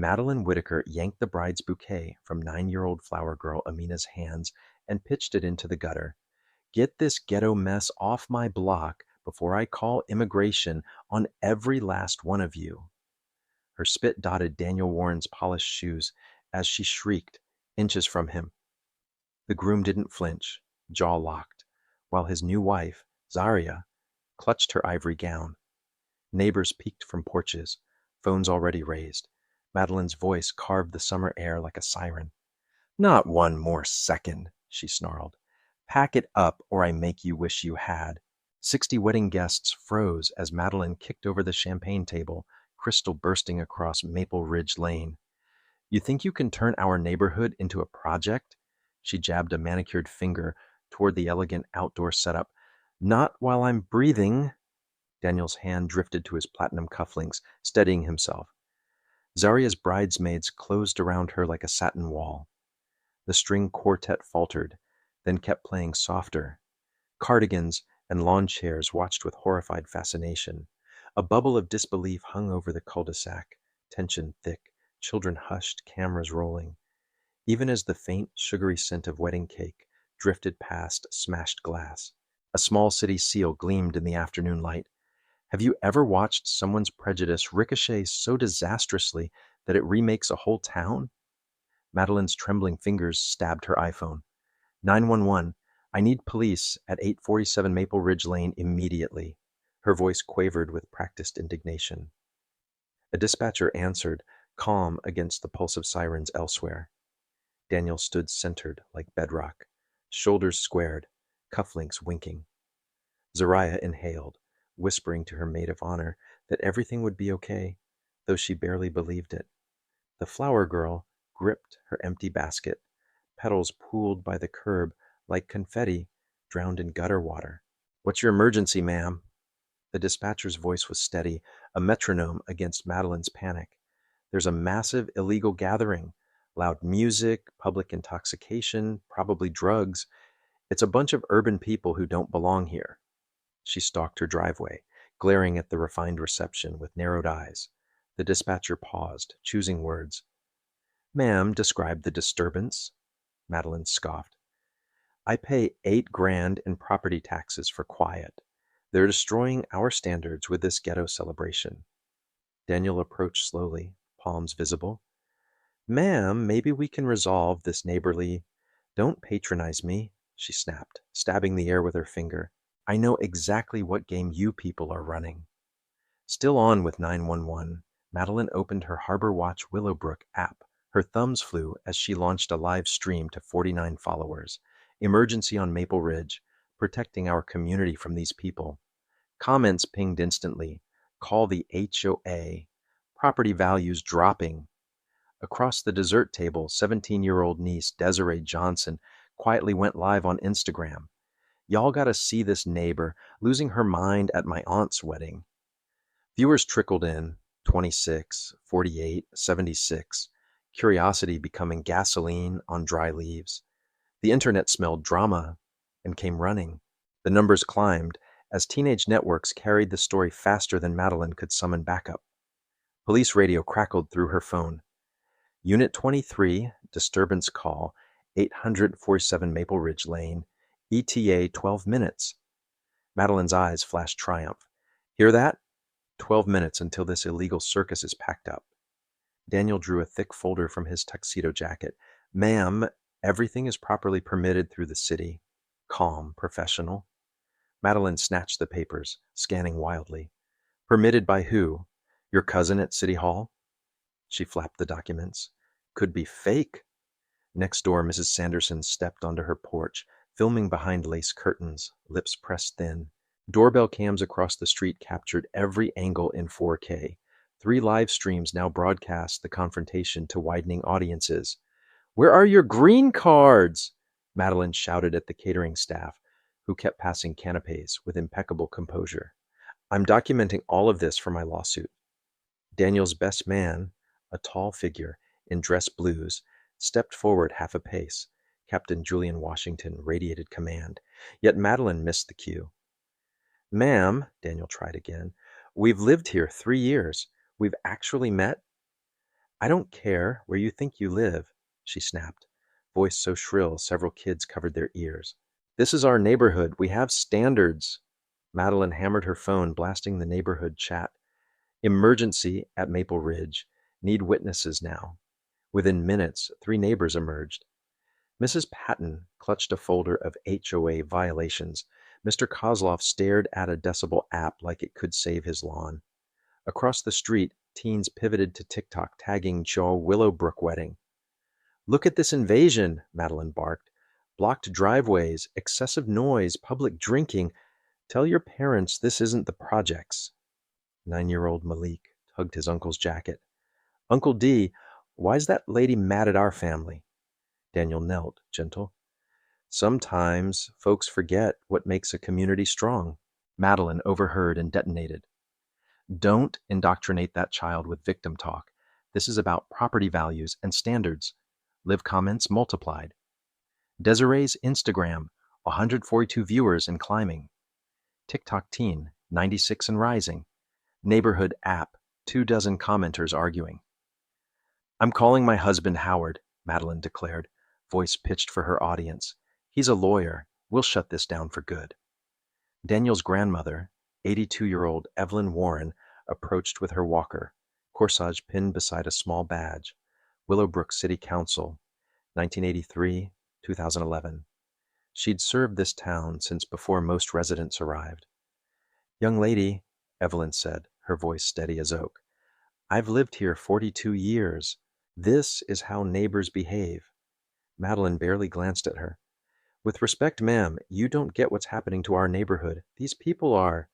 Madeline Whitaker yanked the bride's bouquet from 9-year-old flower girl Amina's hands and pitched it into the gutter. Get this ghetto mess off my block before I call immigration on every last one of you. Her spit dotted Daniel Warren's polished shoes as she shrieked, inches from him. The groom didn't flinch, jaw locked, while his new wife, Zaria, clutched her ivory gown. Neighbors peeked from porches, phones already raised. Madeline's voice carved the summer air like a siren. Not one more second, she snarled. Pack it up or I make you wish you had. 60 wedding guests froze as Madeline kicked over the champagne table, crystal bursting across Maple Ridge Lane. You think you can turn our neighborhood into a project? She jabbed a manicured finger toward the elegant outdoor setup. Not while I'm breathing. Daniel's hand drifted to his platinum cufflinks, steadying himself. Zaria's bridesmaids closed around her like a satin wall. The string quartet faltered, then kept playing softer. Cardigans and lawn chairs watched with horrified fascination. A bubble of disbelief hung over the cul-de-sac, tension thick, children hushed, cameras rolling. Even as the faint, sugary scent of wedding cake drifted past smashed glass, a small city seal gleamed in the afternoon light. Have you ever watched someone's prejudice ricochet so disastrously that it remakes a whole town? Madeline's trembling fingers stabbed her iPhone. 911, I need police at 847 Maple Ridge Lane immediately. Her voice quavered with practiced indignation. A dispatcher answered, calm against the pulse of sirens elsewhere. Daniel stood centered like bedrock, shoulders squared, cufflinks winking. Zaria inhaled, whispering to her maid of honor that everything would be okay, though she barely believed it. The flower girl gripped her empty basket, petals pooled by the curb like confetti drowned in gutter water. What's your emergency, ma'am? The dispatcher's voice was steady, a metronome against Madeline's panic. There's a massive illegal gathering. Loud music, public intoxication, probably drugs. It's a bunch of urban people who don't belong here. She stalked her driveway, glaring at the refined reception with narrowed eyes. The dispatcher paused, choosing words. Ma'am, describe the disturbance. Madeline scoffed. I pay $8,000 in property taxes for quiet. They're destroying our standards with this ghetto celebration. Daniel approached slowly, palms visible. Ma'am, maybe we can resolve this neighborly. Don't patronize me, she snapped, stabbing the air with her finger. I know exactly what game you people are running. Still on with 911, Madeline opened her Harbor Watch Willowbrook app. Her thumbs flew as she launched a live stream to 49 followers. Emergency on Maple Ridge, protecting our community from these people. Comments pinged instantly. Call the HOA. Property values dropping. Across the dessert table, 17-year-old niece Desiree Johnson quietly went live on Instagram. Y'all gotta see this neighbor losing her mind at my aunt's wedding. Viewers trickled in, 26, 48, 76, curiosity becoming gasoline on dry leaves. The internet smelled drama and came running. The numbers climbed as teenage networks carried the story faster than Madeline could summon backup. Police radio crackled through her phone. Unit 23, disturbance call, 847 Maple Ridge Lane, ETA 12 minutes. Madeline's eyes flashed triumph. Hear that? 12 minutes until this illegal circus is packed up. Daniel drew a thick folder from his tuxedo jacket. Ma'am, everything is properly permitted through the city. Calm, professional. Madeline snatched the papers, scanning wildly. Permitted by who? Your cousin at City Hall? She flapped the documents. Could be fake. Next door, Mrs. Sanderson stepped onto her porch, filming behind lace curtains, lips pressed thin. Doorbell cams across the street captured every angle in 4K. 3 live streams now broadcast the confrontation to widening audiences. Where are your green cards? Madeline shouted at the catering staff, who kept passing canapes with impeccable composure. I'm documenting all of this for my lawsuit. Daniel's best man, a tall figure in dress blues, stepped forward half a pace. Captain Julian Washington radiated command, yet Madeline missed the cue. Ma'am, Daniel tried again, we've lived here 3 years. We've actually met? I don't care where you think you live, she snapped, voice so shrill several kids covered their ears. This is our neighborhood. We have standards. Madeline hammered her phone, blasting the neighborhood chat. Emergency at Maple Ridge. Need witnesses now. Within minutes, 3 neighbors emerged. Mrs. Patton clutched a folder of HOA violations. Mr. Kozlov stared at a decibel app like it could save his lawn. Across the street, teens pivoted to TikTok, tagging Joe Willowbrook wedding. Look at this invasion, Madeline barked. Blocked driveways, excessive noise, public drinking. Tell your parents this isn't the projects. 9-year-old Malik tugged his uncle's jacket. Uncle D, why's that lady mad at our family? Daniel knelt, gentle. Sometimes folks forget what makes a community strong. Madeline overheard and detonated. Don't indoctrinate that child with victim talk. This is about property values and standards. Live comments multiplied. Desiree's Instagram, 142 viewers and climbing. TikTok teen, 96 and rising. Neighborhood app, 24 commenters arguing. I'm calling my husband Howard, Madeline declared, voice pitched for her audience. He's a lawyer. We'll shut this down for good. Daniel's grandmother, 82-year-old Evelyn Warren, approached with her walker, corsage pinned beside a small badge. Willowbrook City Council, 1983-2011. She'd served this town since before most residents arrived. Young lady, Evelyn said, her voice steady as oak, I've lived here 42 years. This is how neighbors behave. Madeline barely glanced at her. With respect, ma'am, you don't get what's happening to our neighborhood. These people are...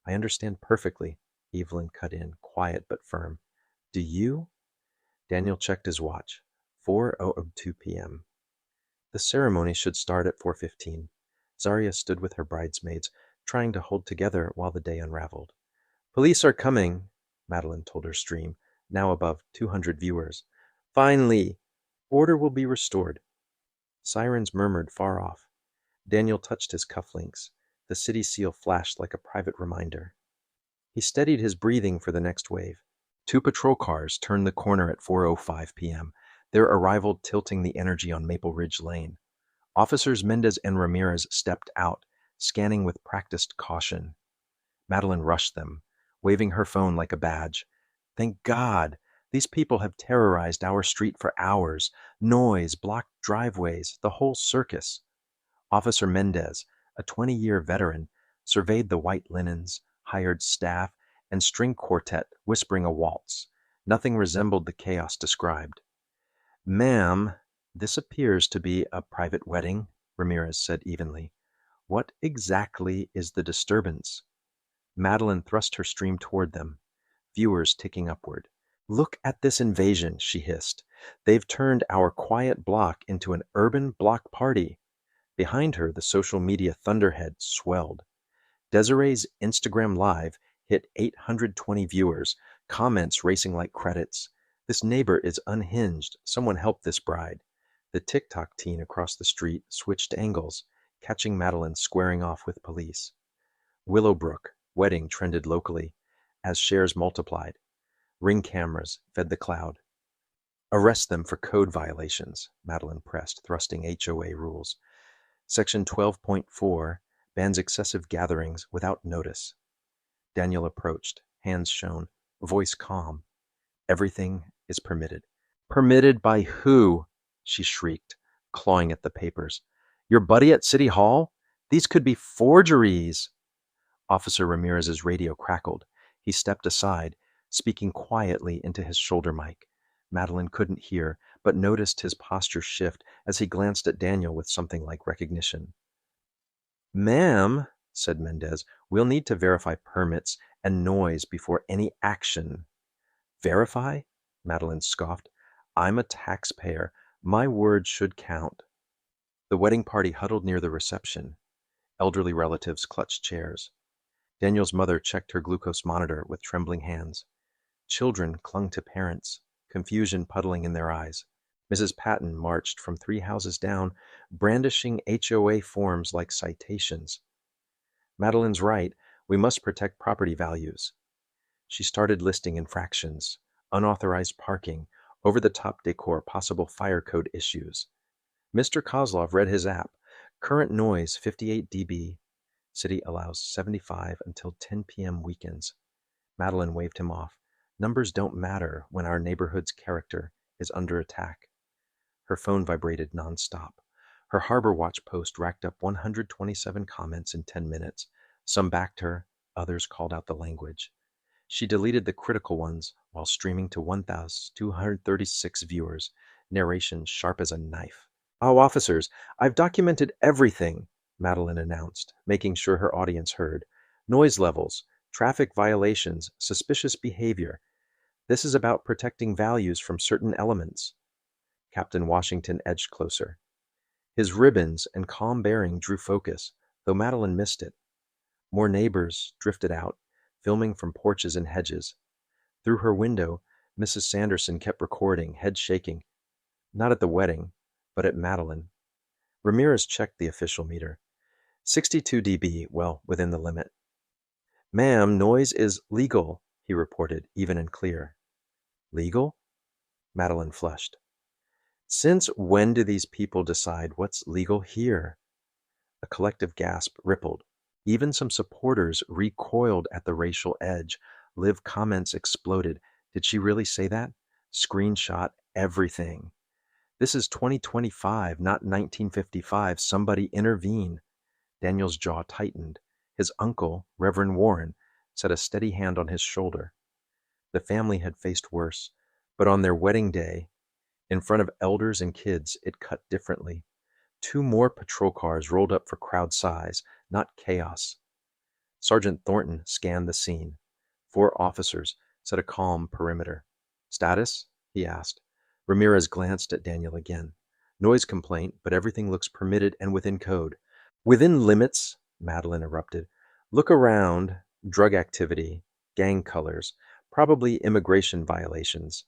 I understand perfectly, Evelyn cut in, quiet but firm. Do you? Daniel checked his watch. 4:02 p.m. The ceremony should start at 4:15. Zaria stood with her bridesmaids, trying to hold together while the day unraveled. Police are coming, Madeline told her stream, now above 200 viewers. Finally, order will be restored. Sirens murmured far off. Daniel touched his cufflinks. The city seal flashed like a private reminder. He steadied his breathing for the next wave. 2 patrol cars turned the corner at 4:05 p.m., their arrival tilting the energy on Maple Ridge Lane. Officers Mendez and Ramirez stepped out, scanning with practiced caution. Madeline rushed them, waving her phone like a badge. Thank God! These people have terrorized our street for hours. Noise, blocked driveways, the whole circus. Officer Mendez, a 20-year veteran, surveyed the white linens, hired staff, and string quartet whispering a waltz. Nothing resembled the chaos described. Ma'am, this appears to be a private wedding, Ramirez said evenly. What exactly is the disturbance? Madeline thrust her stream toward them, viewers ticking upward. Look at this invasion, she hissed. They've turned our quiet block into an urban block party. Behind her, the social media thunderhead swelled. Desiree's Instagram Live hit 820 viewers, comments racing like credits. This neighbor is unhinged. Someone help this bride. The TikTok teen across the street switched angles, catching Madeline squaring off with police. Willowbrook wedding trended locally as shares multiplied. Ring cameras fed the cloud. Arrest them for code violations, Madeline pressed, thrusting HOA rules. Section 12.4 bans excessive gatherings without notice. Daniel approached, hands shown, voice calm. Everything is permitted. Permitted by who? She shrieked, clawing at the papers. Your buddy at City Hall? These could be forgeries. Officer Ramirez's radio crackled. He stepped aside, speaking quietly into his shoulder mic. Madeline couldn't hear, but noticed his posture shift as he glanced at Daniel with something like recognition. Ma'am, said Mendez, we'll need to verify permits and noise before any action. Verify? Madeline scoffed. I'm a taxpayer. My word should count. The wedding party huddled near the reception. Elderly relatives clutched chairs. Daniel's mother checked her glucose monitor with trembling hands. Children clung to parents, confusion puddling in their eyes. Mrs. Patton marched from 3 houses down, brandishing HOA forms like citations. Madeline's right. We must protect property values. She started listing infractions. unauthorized parking, over-the-top decor, possible fire code issues. Mr. Kozlov read his app. Current noise 58 dB. City allows 75 until 10 p.m. weekends. Madeline waved him off. Numbers don't matter when our neighborhood's character is under attack. Her phone vibrated nonstop. Her Harbor Watch post racked up 127 comments in 10 minutes. Some backed her, others called out the language. She deleted the critical ones while streaming to 1,236 viewers, narration sharp as a knife. "Oh, officers, I've documented everything," Madeline announced, making sure her audience heard. "Noise levels, traffic violations, suspicious behavior. This is about protecting values from certain elements." Captain Washington edged closer. His ribbons and calm bearing drew focus, though Madeline missed it. More neighbors drifted out, filming from porches and hedges. Through her window, Mrs. Sanderson kept recording, head shaking. Not at the wedding, but at Madeline. Ramirez checked the official meter. 62 dB, well, within the limit. "Ma'am, noise is legal," he reported, even and clear. "Legal?" Madeline flushed. "Since when do these people decide what's legal here?" A collective gasp rippled. Even some supporters recoiled at the racial edge. Live comments exploded. Did she really say that? Screenshot everything. This is 2025, not 1955. Somebody intervene. Daniel's jaw tightened. His uncle, Reverend Warren, set a steady hand on his shoulder. The family had faced worse, but on their wedding day, in front of elders and kids, it cut differently. 2 more patrol cars rolled up for crowd size, not chaos. Sergeant Thornton scanned the scene. 4 officers set a calm perimeter. "Status?" he asked. Ramirez glanced at Daniel again. "Noise complaint, but everything looks permitted and within code." "Within limits," Madeline erupted. "Look around. Drug activity, gang colors, probably immigration violations."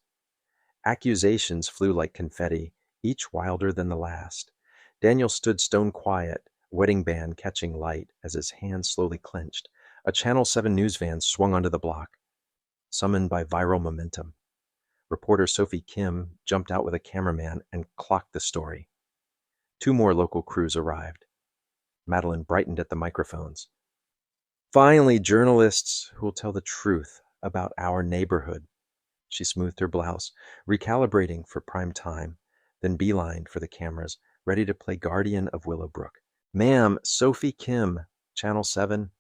Accusations flew like confetti, each wilder than the last. Daniel stood stone quiet, wedding band catching light as his hands slowly clenched. A Channel 7 news van swung onto the block, summoned by viral momentum. Reporter Sophie Kim jumped out with a cameraman and clocked the story. 2 more local crews arrived. Madeline brightened at the microphones. "Finally, journalists who'll tell the truth about our neighborhood." She smoothed her blouse, recalibrating for prime time, then beelined for the cameras, ready to play guardian of Willowbrook. "Ma'am, Sophie Kim, Channel 7.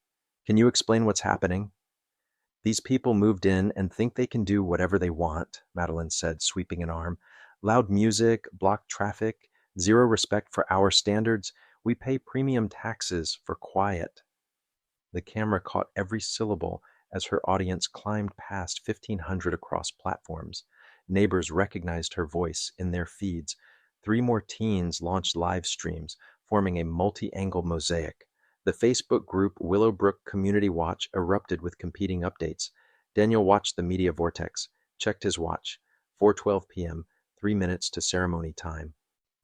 Can you explain what's happening?" "These people moved in and think they can do whatever they want," Madeline said, sweeping an arm. "Loud music, blocked traffic, zero respect for our standards. We pay premium taxes for quiet." The camera caught every syllable as her audience climbed past 1,500 across platforms. Neighbors recognized her voice in their feeds. 3 more teens launched live streams, forming a multi-angle mosaic. The Facebook group Willowbrook Community Watch erupted with competing updates. Daniel watched the media vortex, checked his watch. 4:12 p.m., 3 minutes to ceremony time.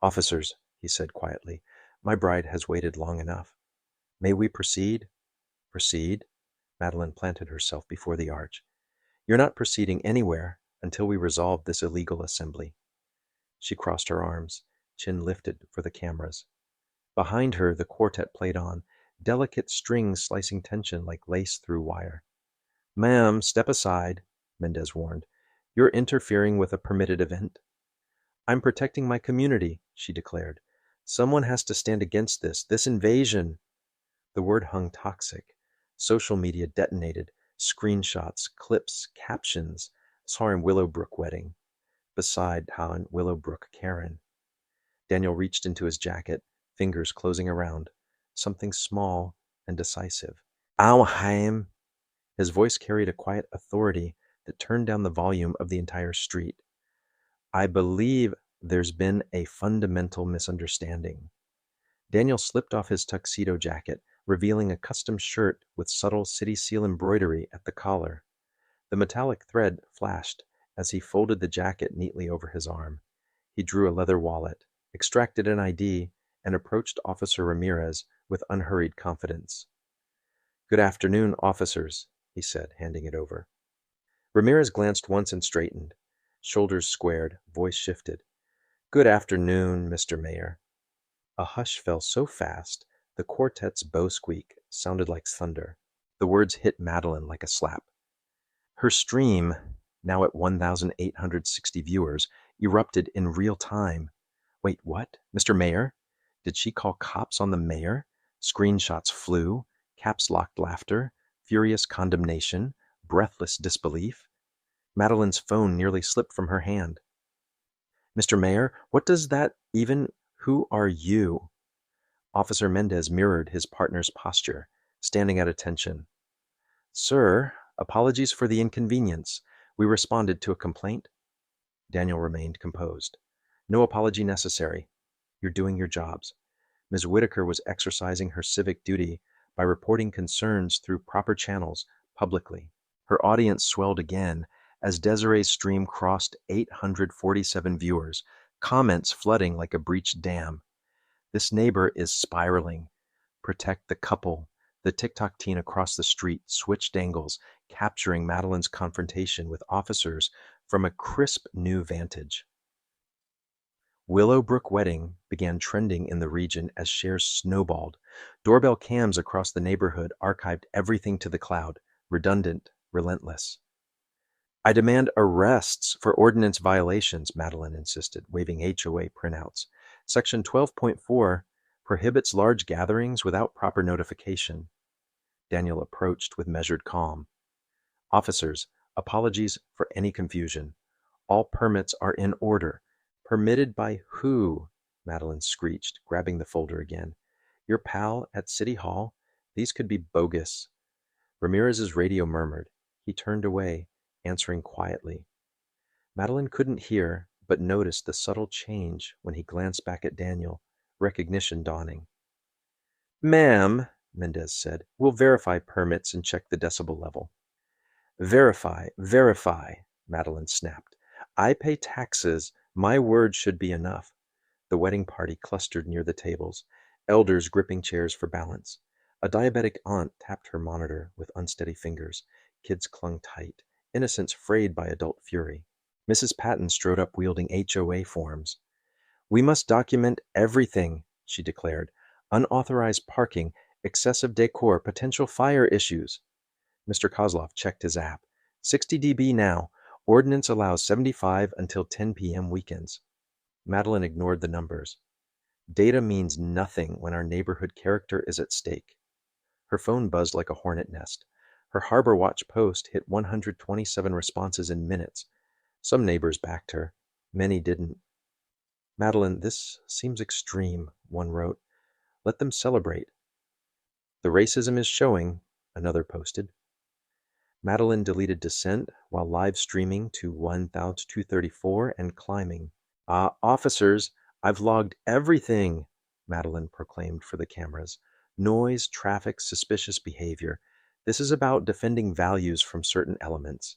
"Officers," he said quietly, "my bride has waited long enough. May we proceed?" "Proceed?" Madeline planted herself before the arch. "You're not proceeding anywhere until we resolve this illegal assembly." She crossed her arms, chin lifted for the cameras. Behind her, the quartet played on, delicate strings slicing tension like lace through wire. "Ma'am, step aside," Mendez warned. "You're interfering with a permitted event." "I'm protecting my community," she declared. "Someone has to stand against this invasion." The word hung toxic. Social media detonated. Screenshots, clips, captions. "Saw in Willowbrook wedding." Beside Han, Willowbrook Karen. Daniel reached into his jacket, fingers closing around. Something small and decisive. "Auheim." His voice carried a quiet authority that turned down the volume of the entire street. "I believe there's been a fundamental misunderstanding." Daniel slipped off his tuxedo jacket, revealing a custom shirt with subtle city seal embroidery at the collar. The metallic thread flashed as he folded the jacket neatly over his arm. He drew a leather wallet, extracted an ID, and approached Officer Ramirez with unhurried confidence. "Good afternoon, officers," he said, handing it over. Ramirez glanced once and straightened. Shoulders squared, voice shifted. "Good afternoon, Mr. Mayor." A hush fell so fast, the quartet's bow squeak sounded like thunder. The words hit Madeline like a slap. Her stream, now at 1,860 viewers, erupted in real time. Wait, what? Mr. Mayor? Did she call cops on the mayor? Screenshots flew, caps locked laughter, furious condemnation, breathless disbelief. Madeline's phone nearly slipped from her hand. "Mr. Mayor, what does that even... Who are you?" Officer Mendez mirrored his partner's posture, standing at attention. "Sir, apologies for the inconvenience. We responded to a complaint." Daniel remained composed. "No apology necessary. You're doing your jobs." Ms. Whitaker was exercising her civic duty by reporting concerns through proper channels, publicly. Her audience swelled again as Desiree's stream crossed 847 viewers, comments flooding like a breached dam. "This neighbor is spiraling. Protect the couple." The TikTok teen across the street switched angles, capturing Madeline's confrontation with officers from a crisp new vantage. Willowbrook Wedding began trending in the region as shares snowballed. Doorbell cams across the neighborhood archived everything to the cloud, redundant, relentless. "I demand arrests for ordinance violations," Madeline insisted, waving HOA printouts. "Section 12.4 prohibits large gatherings without proper notification." Daniel approached with measured calm. "Officers, apologies for any confusion. All permits are in order." "Permitted by who?" Madeline screeched, grabbing the folder again. "Your pal at City Hall? These could be bogus." Ramirez's radio murmured. He turned away, answering quietly. Madeline couldn't hear, but noticed the subtle change when he glanced back at Daniel, recognition dawning. "Ma'am," Mendez said, "we'll verify permits and check the decibel level." "Verify, verify," Madeline snapped. "I pay taxes. My word should be enough." The wedding party clustered near the tables, elders gripping chairs for balance. A diabetic aunt tapped her monitor with unsteady fingers. Kids clung tight, innocence frayed by adult fury. Mrs. Patton strode up wielding HOA forms. "We must document everything," she declared. "Unauthorized parking, excessive decor, potential fire issues." Mr. Kozlov checked his app. 60 dB now. Ordinance allows 75 until 10 p.m. weekends. Madeline ignored the numbers. Data means nothing when our neighborhood character is at stake. Her phone buzzed like a hornet nest. Her Harbor Watch post hit 127 responses in minutes. Some neighbors backed her. Many didn't. "Madeline, this seems extreme," one wrote. "Let them celebrate." "The racism is showing," another posted. Madeline deleted dissent while live streaming to 1,234 and climbing. Officers, I've logged everything," Madeline proclaimed for the cameras. "Noise, traffic, suspicious behavior. This is about defending values from certain elements."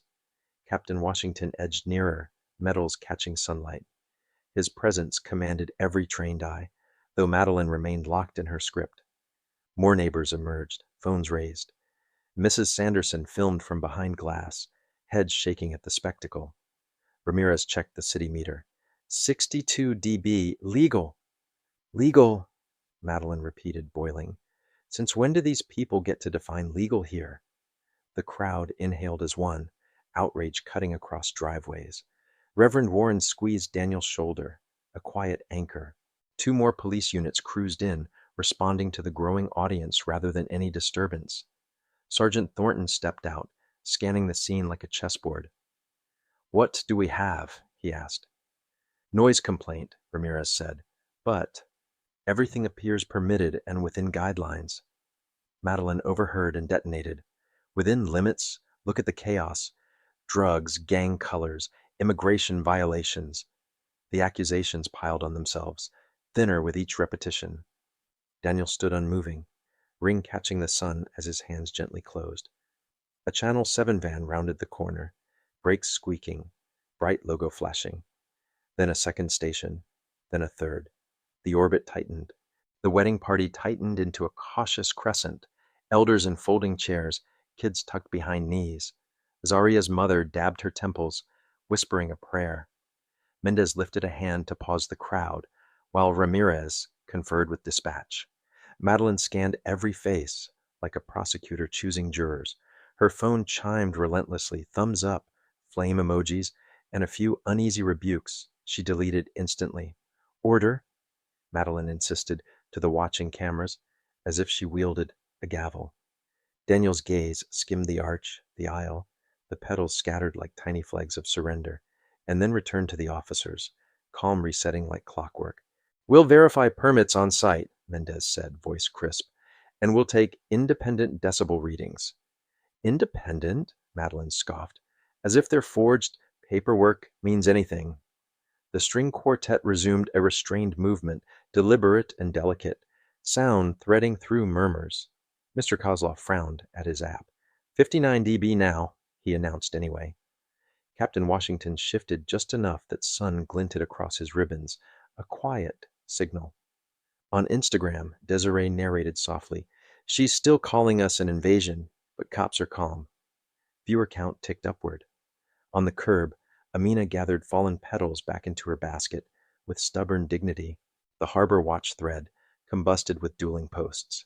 Captain Washington edged nearer, metals catching sunlight. His presence commanded every trained eye, though Madeline remained locked in her script. More neighbors emerged, phones raised. Mrs. Sanderson filmed from behind glass, head shaking at the spectacle. Ramirez checked the city meter. 62 dB, legal. "Legal," Madeline repeated, boiling. "Since when do these people get to define legal here?" The crowd inhaled as one, outrage cutting across driveways. Reverend Warren squeezed Daniel's shoulder, a quiet anchor. 2 more police units cruised in, responding to the growing audience rather than any disturbance. Sergeant Thornton stepped out, scanning the scene like a chessboard. "What do we have?" he asked. "Noise complaint," Ramirez said, "but everything appears permitted and within guidelines." Madeline overheard and detonated. "Within limits? Look at the chaos. Drugs, gang colors, immigration violations." The accusations piled on themselves, thinner with each repetition. Daniel stood unmoving, ring catching the sun as his hands gently closed. A Channel 7 van rounded the corner, brakes squeaking, bright logo flashing. Then a second station, then a third. The orbit tightened. The wedding party tightened into a cautious crescent, elders in folding chairs, kids tucked behind knees. Zaria's mother dabbed her temples, whispering a prayer. Mendez lifted a hand to pause the crowd, while Ramirez conferred with dispatch. Madeline scanned every face, like a prosecutor choosing jurors. Her phone chimed relentlessly, thumbs up, flame emojis, and a few uneasy rebukes she deleted instantly. Order, Madeline insisted to the watching cameras, as if she wielded a gavel. Daniel's gaze skimmed the arch, the aisle, the petals scattered like tiny flags of surrender, and then returned to the officers, calm resetting like clockwork. We'll verify permits on site, Mendez said, voice crisp, and we'll take independent decibel readings. Independent? Madeline scoffed. As if their forged paperwork means anything. The string quartet resumed a restrained movement, deliberate and delicate, sound threading through murmurs. Mr. Kozlov frowned at his app. 59 dB now, he announced anyway. Captain Washington shifted just enough that sun glinted across his ribbons, a quiet signal. On Instagram, Desiree narrated softly, She's still calling us an invasion, but cops are calm. Viewer count ticked upward. On the curb, Amina gathered fallen petals back into her basket with stubborn dignity, the harbor watch thread combusted with dueling posts.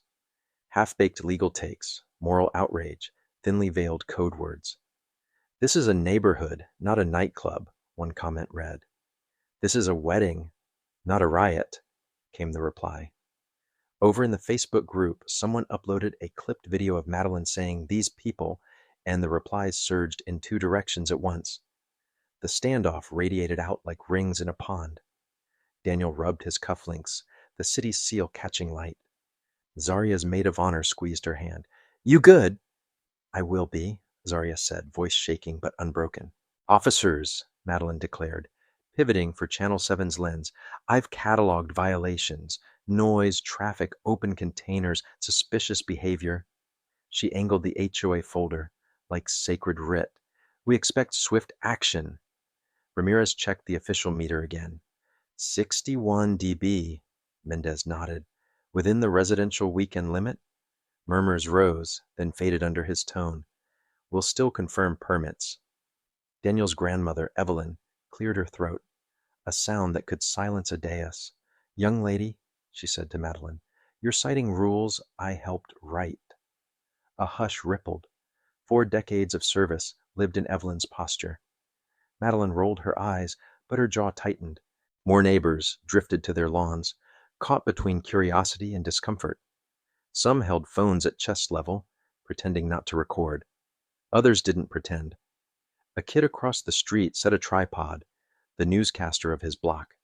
Half-baked legal takes, moral outrage, thinly veiled code words. This is a neighborhood, not a nightclub, one comment read. This is a wedding, not a riot, came the reply. Over in the Facebook group, someone uploaded a clipped video of Madeline saying, "These people," and the replies surged in two directions at once. The standoff radiated out like rings in a pond. Daniel rubbed his cufflinks, the city's seal catching light. Zaria's maid of honor squeezed her hand. You good? I will be, Zaria said, voice shaking but unbroken. Officers, Madeline declared, pivoting for Channel 7's lens, I've cataloged violations, noise, traffic, open containers, suspicious behavior. She angled the HOA folder, like sacred writ. We expect swift action. Ramirez checked the official meter again. 61 dB, Mendez nodded. Within the residential weekend limit? Murmurs rose, then faded under his tone. We'll still confirm permits. Daniel's grandmother, Evelyn, cleared her throat, a sound that could silence a dais. Young lady, she said to Madeline, you're citing rules I helped write. A hush rippled. 4 decades of service lived in Evelyn's posture. Madeline rolled her eyes, but her jaw tightened. More neighbors drifted to their lawns, caught between curiosity and discomfort. Some held phones at chest level, pretending not to record. Others didn't pretend. A kid across the street set a tripod, the newscaster of his block.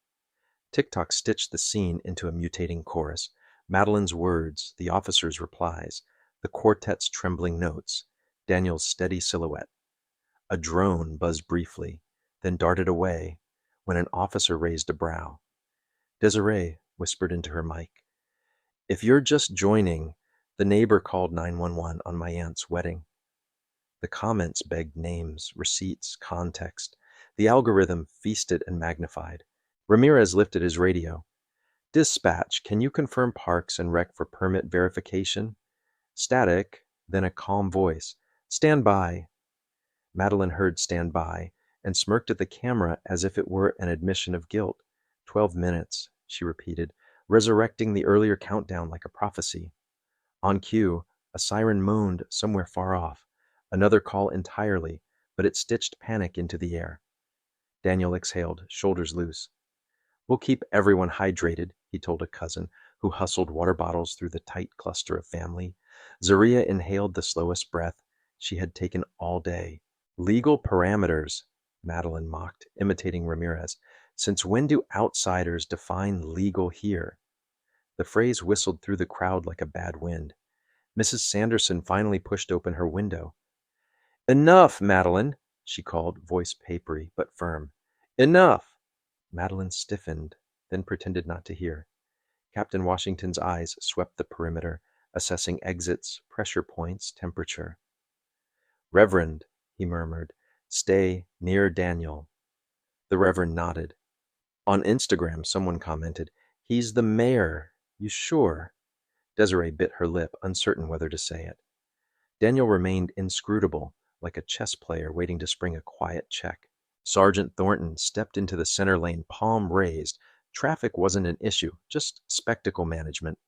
TikTok stitched the scene into a mutating chorus. Madeline's words, the officer's replies, the quartet's trembling notes, Daniel's steady silhouette. A drone buzzed briefly, then darted away when an officer raised a brow. Desiree whispered into her mic, if you're just joining, the neighbor called 911 on my aunt's wedding. The comments begged names, receipts, context. The algorithm feasted and magnified. Ramirez lifted his radio. Dispatch, can you confirm Parks and Rec for permit verification? Static, then a calm voice. Stand by. Madeline heard stand by and smirked at the camera as if it were an admission of guilt. 12 minutes, she repeated, resurrecting the earlier countdown like a prophecy. On cue, a siren moaned somewhere far off. Another call entirely, but it stitched panic into the air. Daniel exhaled, shoulders loose. We'll keep everyone hydrated, he told a cousin, who hustled water bottles through the tight cluster of family. Zaria inhaled the slowest breath she had taken all day. Legal parameters, Madeline mocked, imitating Ramirez. Since when do outsiders define legal here? The phrase whistled through the crowd like a bad wind. Mrs. Sanderson finally pushed open her window. Enough, Madeline, she called, voice papery but firm. Enough! Madeline stiffened, then pretended not to hear. Captain Washington's eyes swept the perimeter, assessing exits, pressure points, temperature. Reverend, he murmured, stay near Daniel. The Reverend nodded. On Instagram, someone commented, he's the mayor. You sure? Desiree bit her lip, uncertain whether to say it. Daniel remained inscrutable, like a chess player waiting to spring a quiet check. Sergeant Thornton stepped into the center lane, palm raised. Traffic wasn't an issue, just spectacle management.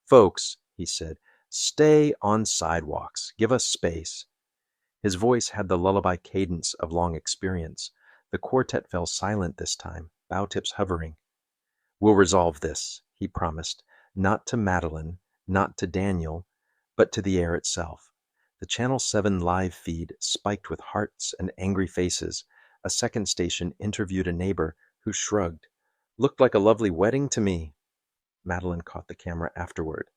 "Folks," he said, "stay on sidewalks. Give us space." His voice had the lullaby cadence of long experience. The quartet fell silent this time, bow tips hovering. "We'll resolve this," he promised, not to Madeline, not to Daniel, but to the air itself. The Channel 7 live feed spiked with hearts and angry faces. A second station interviewed a neighbor who shrugged. "Looked like a lovely wedding to me." Madeline caught the camera afterward.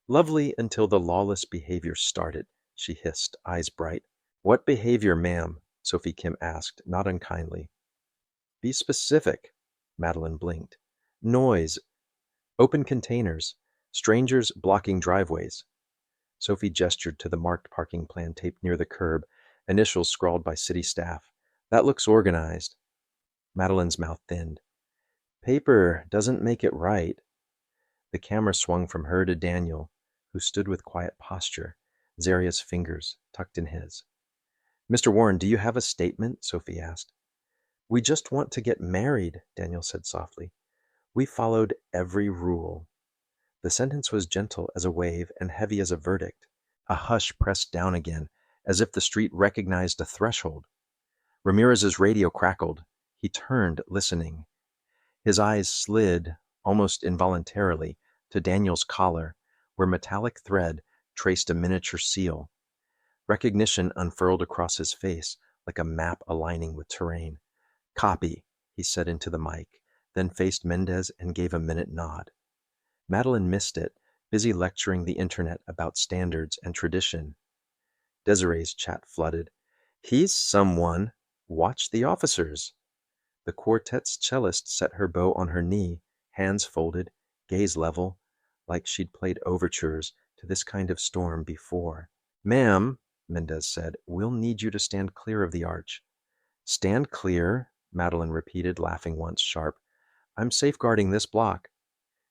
"Lovely until the lawless behavior started," she hissed, eyes bright. "What behavior, ma'am?" Sophie Kim asked, not unkindly. "Be specific." Madeline blinked. "Noise, open containers, strangers blocking driveways." Sophie gestured to the marked parking plan taped near the curb, initials scrawled by city staff. "That looks organized." Madeline's mouth thinned. "Paper doesn't make it right." The camera swung from her to Daniel, who stood with quiet posture, Zaria's fingers tucked in his. "Mr. Warren, do you have a statement?" Sophie asked. "We just want to get married," Daniel said softly. "We followed every rule." The sentence was gentle as a wave and heavy as a verdict. A hush pressed down again, as if the street recognized a threshold. Ramirez's radio crackled. He turned, listening. His eyes slid, almost involuntarily, to Daniel's collar, where metallic thread traced a miniature seal. Recognition unfurled across his face like a map aligning with terrain. "Copy," he said into the mic, then faced Mendez and gave a minute nod. Madeline missed it, busy lecturing the internet about standards and tradition. Desiree's chat flooded. "He's someone. Watch the officers." The quartet's cellist set her bow on her knee, hands folded, gaze level, like she'd played overtures to this kind of storm before. "Ma'am," Mendez said, "we'll need you to stand clear of the arch." "Stand clear," Madeline repeated, laughing once, sharp. "I'm safeguarding this block."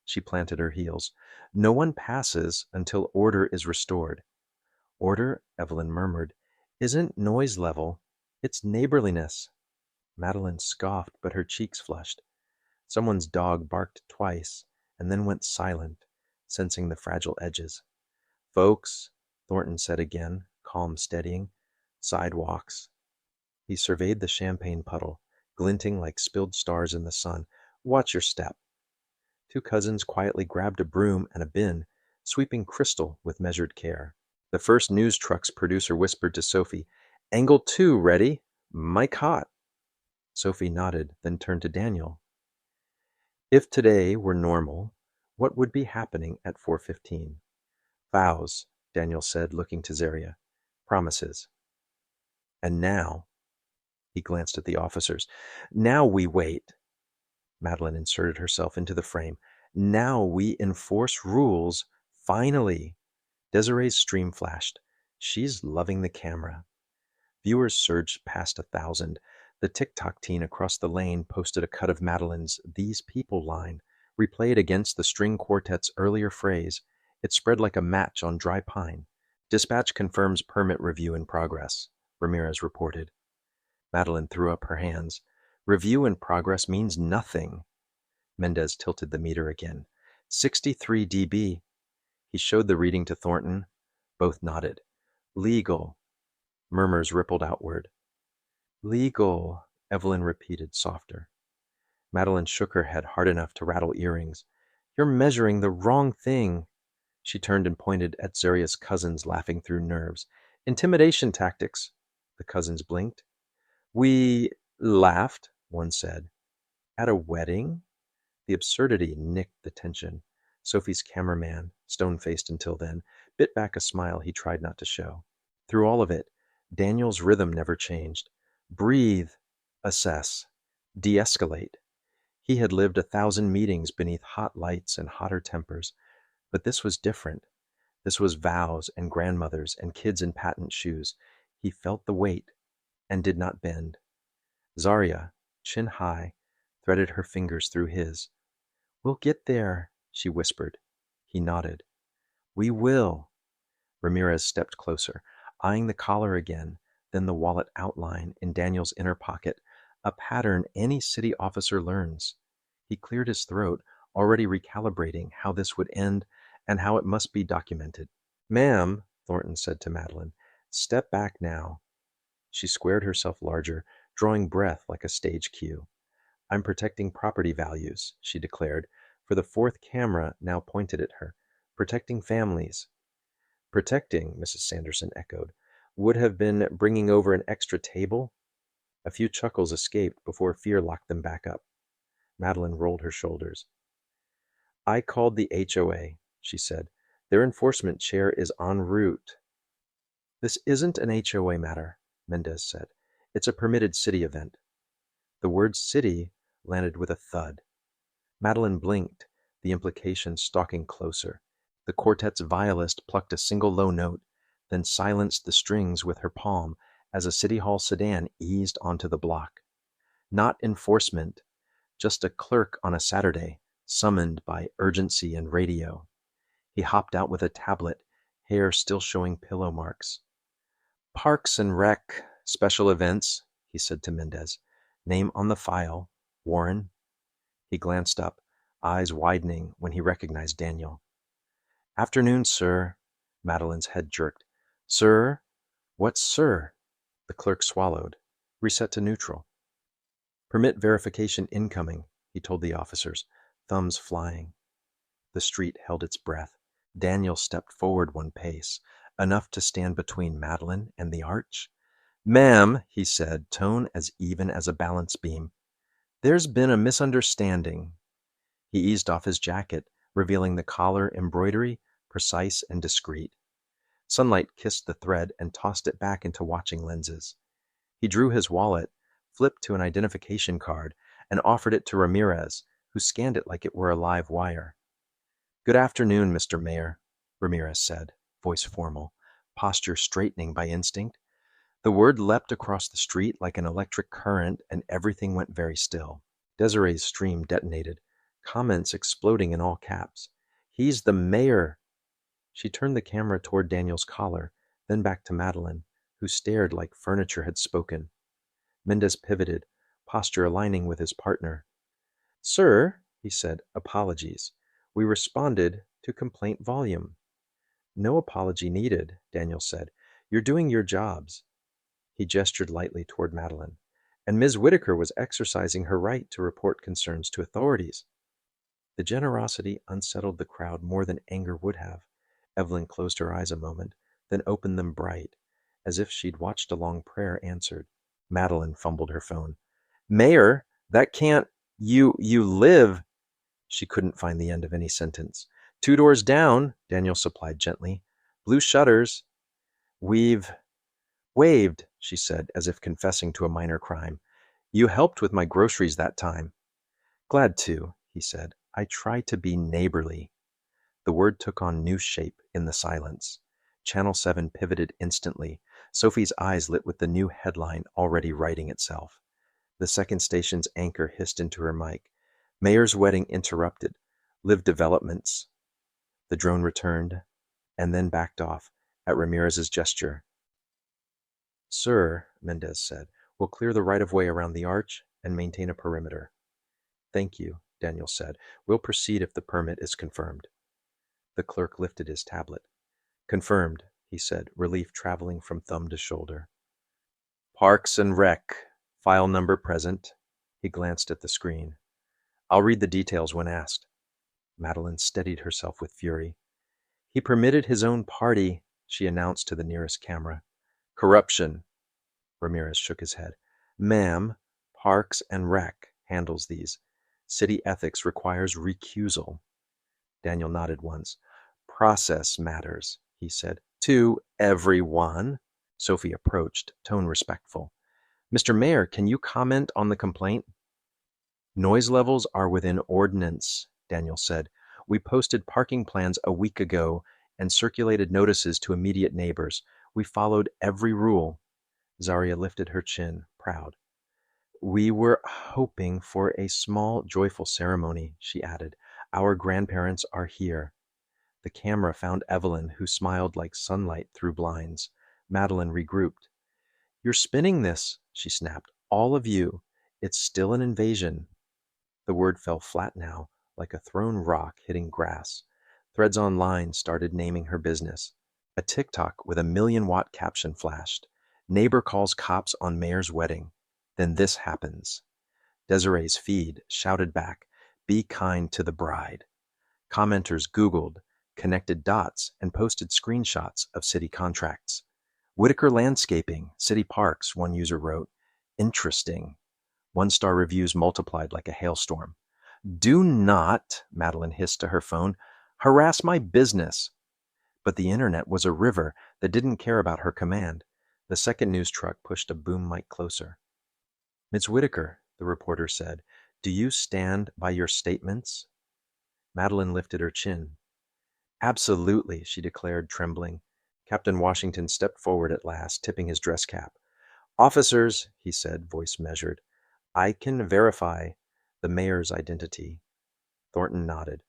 She planted her heels. "No one passes until order is restored." "Order," Evelyn murmured, "isn't noise level. It's neighborliness." Madeline scoffed, but her cheeks flushed. Someone's dog barked twice and then went silent, sensing the fragile edges. "Folks," Thornton said again, calm steadying. "Sidewalks." He surveyed the champagne puddle, glinting like spilled stars in the sun. "Watch your step." Two cousins quietly grabbed a broom and a bin, sweeping crystal with measured care. The first news truck's producer whispered to Sophie, "Angle 2 ready? Mic hot." Sophie nodded, then turned to Daniel. "If today were normal, what would be happening at 4:15? "Vows," Daniel said, looking to Zaria. "Promises." "And now," he glanced at the officers, "now we wait." Madeline inserted herself into the frame. "Now we enforce rules. Finally." Desiree's stream flashed. "She's loving the camera." Viewers surged past 1,000. The TikTok teen across the lane posted a cut of Madeline's "These People" line, replayed against the string quartet's earlier phrase. It spread like a match on dry pine. "Dispatch confirms permit review in progress," Ramirez reported. Madeline threw up her hands. "Review in progress means nothing." Mendez tilted the meter again. 63 dB. He showed the reading to Thornton. Both nodded. "Legal." Murmurs rippled outward. "Legal," Evelyn repeated, softer. Madeline shook her head hard enough to rattle earrings. "You're measuring the wrong thing." She turned and pointed at Zaria's cousins, laughing through nerves. "Intimidation tactics." The cousins blinked. "We laughed," one said. "At a wedding?" The absurdity nicked the tension. Sophie's cameraman, stone-faced until then, bit back a smile he tried not to show. Through all of it, Daniel's rhythm never changed. Breathe, assess, de-escalate. He had lived 1,000 meetings beneath hot lights and hotter tempers, but this was different. This was vows and grandmothers and kids in patent shoes. He felt the weight and did not bend. Zaria, chin high, threaded her fingers through his. "We'll get there," she whispered. He nodded. "We will." Ramirez stepped closer, eyeing the collar again, then the wallet outline in Daniel's inner pocket, a pattern any city officer learns. He cleared his throat, already recalibrating how this would end and how it must be documented. "Ma'am," Thornton said to Madeline, "step back now." She squared herself larger, drawing breath like a stage cue. "I'm protecting property values," she declared, for the fourth camera now pointed at her. "Protecting families." "Protecting," Mrs. Sanderson echoed. "Would have been bringing over an extra table?" A few chuckles escaped before fear locked them back up. Madeline rolled her shoulders. "I called the HOA," she said. "Their enforcement chair is en route." "This isn't an HOA matter," Mendez said. "It's a permitted city event." The word city landed with a thud. Madeline blinked, the implication stalking closer. The quartet's violist plucked a single low note, then silenced the strings with her palm as a city hall sedan eased onto the block. Not enforcement, just a clerk on a Saturday, summoned by urgency and radio. He hopped out with a tablet, hair still showing pillow marks. "Parks and Rec, special events," he said to Mendez. "Name on the file, Warren." He glanced up, eyes widening when he recognized Daniel. "Afternoon, sir." Madeline's head jerked. "Sir? What's sir?" The clerk swallowed. "Reset to neutral." "Permit verification incoming," he told the officers, thumbs flying. The street held its breath. Daniel stepped forward one pace, enough to stand between Madeline and the arch. "Ma'am," he said, tone as even as a balance beam, "there's been a misunderstanding." He eased off his jacket, revealing the collar embroidery, precise and discreet. Sunlight kissed the thread and tossed it back into watching lenses. He drew his wallet, flipped to an identification card, and offered it to Ramirez, who scanned it like it were a live wire. "Good afternoon, Mr. Mayor," Ramirez said, voice formal, posture straightening by instinct. The word leapt across the street like an electric current, and everything went very still. Desiree's stream detonated, comments exploding in all caps. "He's the mayor!" She turned the camera toward Daniel's collar, then back to Madeline, who stared like furniture had spoken. Mendez pivoted, posture aligning with his partner. "Sir," he said, "apologies. We responded to complaint volume." "No apology needed," Daniel said. "You're doing your jobs." He gestured lightly toward Madeline. "And Ms. Whitaker was exercising her right to report concerns to authorities." The generosity unsettled the crowd more than anger would have. Evelyn closed her eyes a moment, then opened them bright, as if she'd watched a long prayer answered. Madeline fumbled her phone. "Mayor, that can't... You live..." She couldn't find the end of any sentence. "2 doors down," Daniel supplied gently. "Blue shutters." "We've..." "Waved," she said, as if confessing to a minor crime. "You helped with my groceries that time." "Glad to," he said. "I try to be neighborly." The word took on new shape in the silence. Channel 7 pivoted instantly. Sophie's eyes lit with the new headline already writing itself. The second station's anchor hissed into her mic. "Mayor's wedding interrupted. Live developments." The drone returned, and then backed off at Ramirez's gesture. "Sir," Mendez said, "we'll clear the right-of-way around the arch and maintain a perimeter." "Thank you," Daniel said. "We'll proceed if the permit is confirmed." The clerk lifted his tablet. "Confirmed," he said, relief traveling from thumb to shoulder. "Parks and Rec. File number present." He glanced at the screen. "I'll read the details when asked." Madeline steadied herself with fury. "He permitted his own party," she announced to the nearest camera. "Corruption." Ramirez shook his head. "Ma'am, Parks and Rec handles these. City ethics requires recusal." Daniel nodded once. "Process matters," he said. "To everyone." Sophie approached, tone respectful. "Mr. Mayor, can you comment on the complaint?" "Noise levels are within ordinance," Daniel said. "We posted parking plans a week ago and circulated notices to immediate neighbors. We followed every rule." Zaria lifted her chin, proud. "We were hoping for a small, joyful ceremony," she added. "Our grandparents are here." The camera found Evelyn, who smiled like sunlight through blinds. Madeline regrouped. You're spinning this, she snapped. All of you. It's still an invasion. The word fell flat now, like a thrown rock hitting grass. Threads online started naming her business. A TikTok with a 1,000,000-watt caption flashed. Neighbor calls cops on mayor's wedding. Then this happens. Desiree's feed shouted back, "Be kind to the bride." Commenters Googled, connected dots, and posted screenshots of city contracts. Whitaker Landscaping, City Parks, one user wrote. Interesting. One-star reviews multiplied like a hailstorm. Do not, Madeline hissed to her phone, harass my business. But the internet was a river that didn't care about her command. The second news truck pushed a boom mic closer. Ms. Whitaker, the reporter said, do you stand by your statements? Madeline lifted her chin. Absolutely, she declared, trembling. Captain Washington stepped forward at last, tipping his dress cap. Officers, he said, voice measured, I can verify the mayor's identity. Thornton nodded.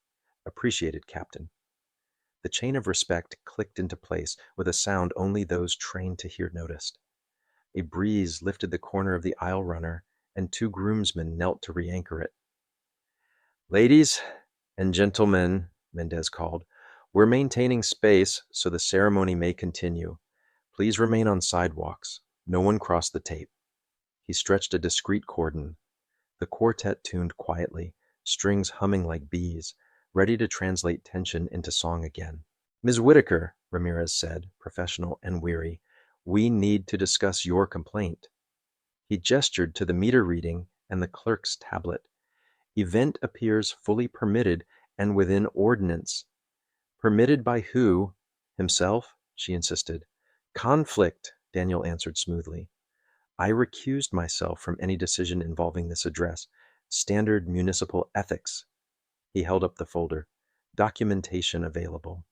Appreciated, Captain. The chain of respect clicked into place with a sound only those trained to hear noticed. A breeze lifted the corner of the aisle runner, and 2 groomsmen knelt to re-anchor it. Ladies and gentlemen, Mendez called, we're maintaining space so the ceremony may continue. Please remain on sidewalks. No one cross the tape. He stretched a discreet cordon. The quartet tuned quietly, strings humming like bees, ready to translate tension into song again. Ms. Whitaker, Ramirez said, professional and weary, we need to discuss your complaint. He gestured to the meter reading and the clerk's tablet. Event appears fully permitted and within ordinance. Permitted by who? Himself? She insisted. Conflict, Daniel answered smoothly. I recused myself from any decision involving this address. Standard municipal ethics. He held up the folder. Documentation available.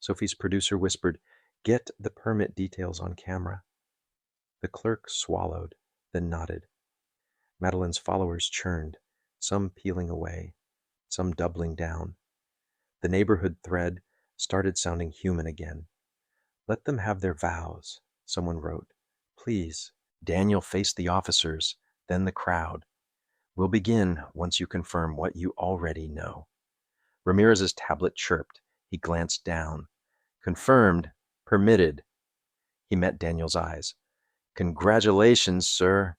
Sophie's producer whispered, get the permit details on camera. The clerk swallowed, then nodded. Madeline's followers churned, some peeling away, some doubling down. The neighborhood thread started sounding human again. Let them have their vows, someone wrote. Please. Daniel faced the officers, then the crowd. We'll begin once you confirm what you already know. Ramirez's tablet chirped. He glanced down. Confirmed. Permitted. He met Daniel's eyes. Congratulations, sir.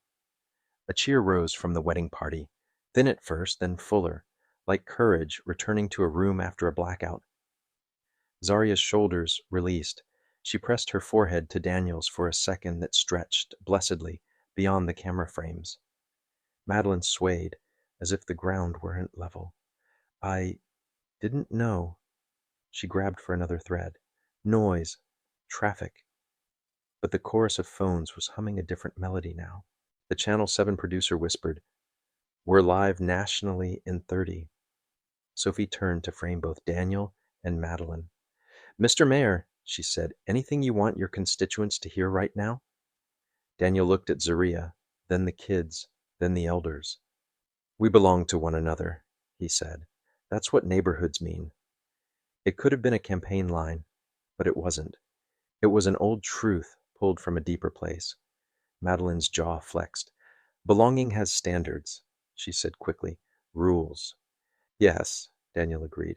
A cheer rose from the wedding party, thin at first, then fuller, like courage returning to a room after a blackout. Zaria's shoulders released. She pressed her forehead to Daniel's for a second that stretched, blessedly, beyond the camera frames. Madeline swayed, as if the ground weren't level. I didn't know. She grabbed for another thread. Noise. Traffic. But the chorus of phones was humming a different melody now. The Channel 7 producer whispered, We're live nationally in 30. Sophie turned to frame both Daniel and Madeline. Mr. Mayor, she said, anything you want your constituents to hear right now? Daniel looked at Zaria, then the kids, then the elders. We belong to one another, he said. That's what neighborhoods mean. It could have been a campaign line, but it wasn't. It was an old truth pulled from a deeper place. Madeline's jaw flexed. Belonging has standards, she said quickly. Rules. Yes, Daniel agreed,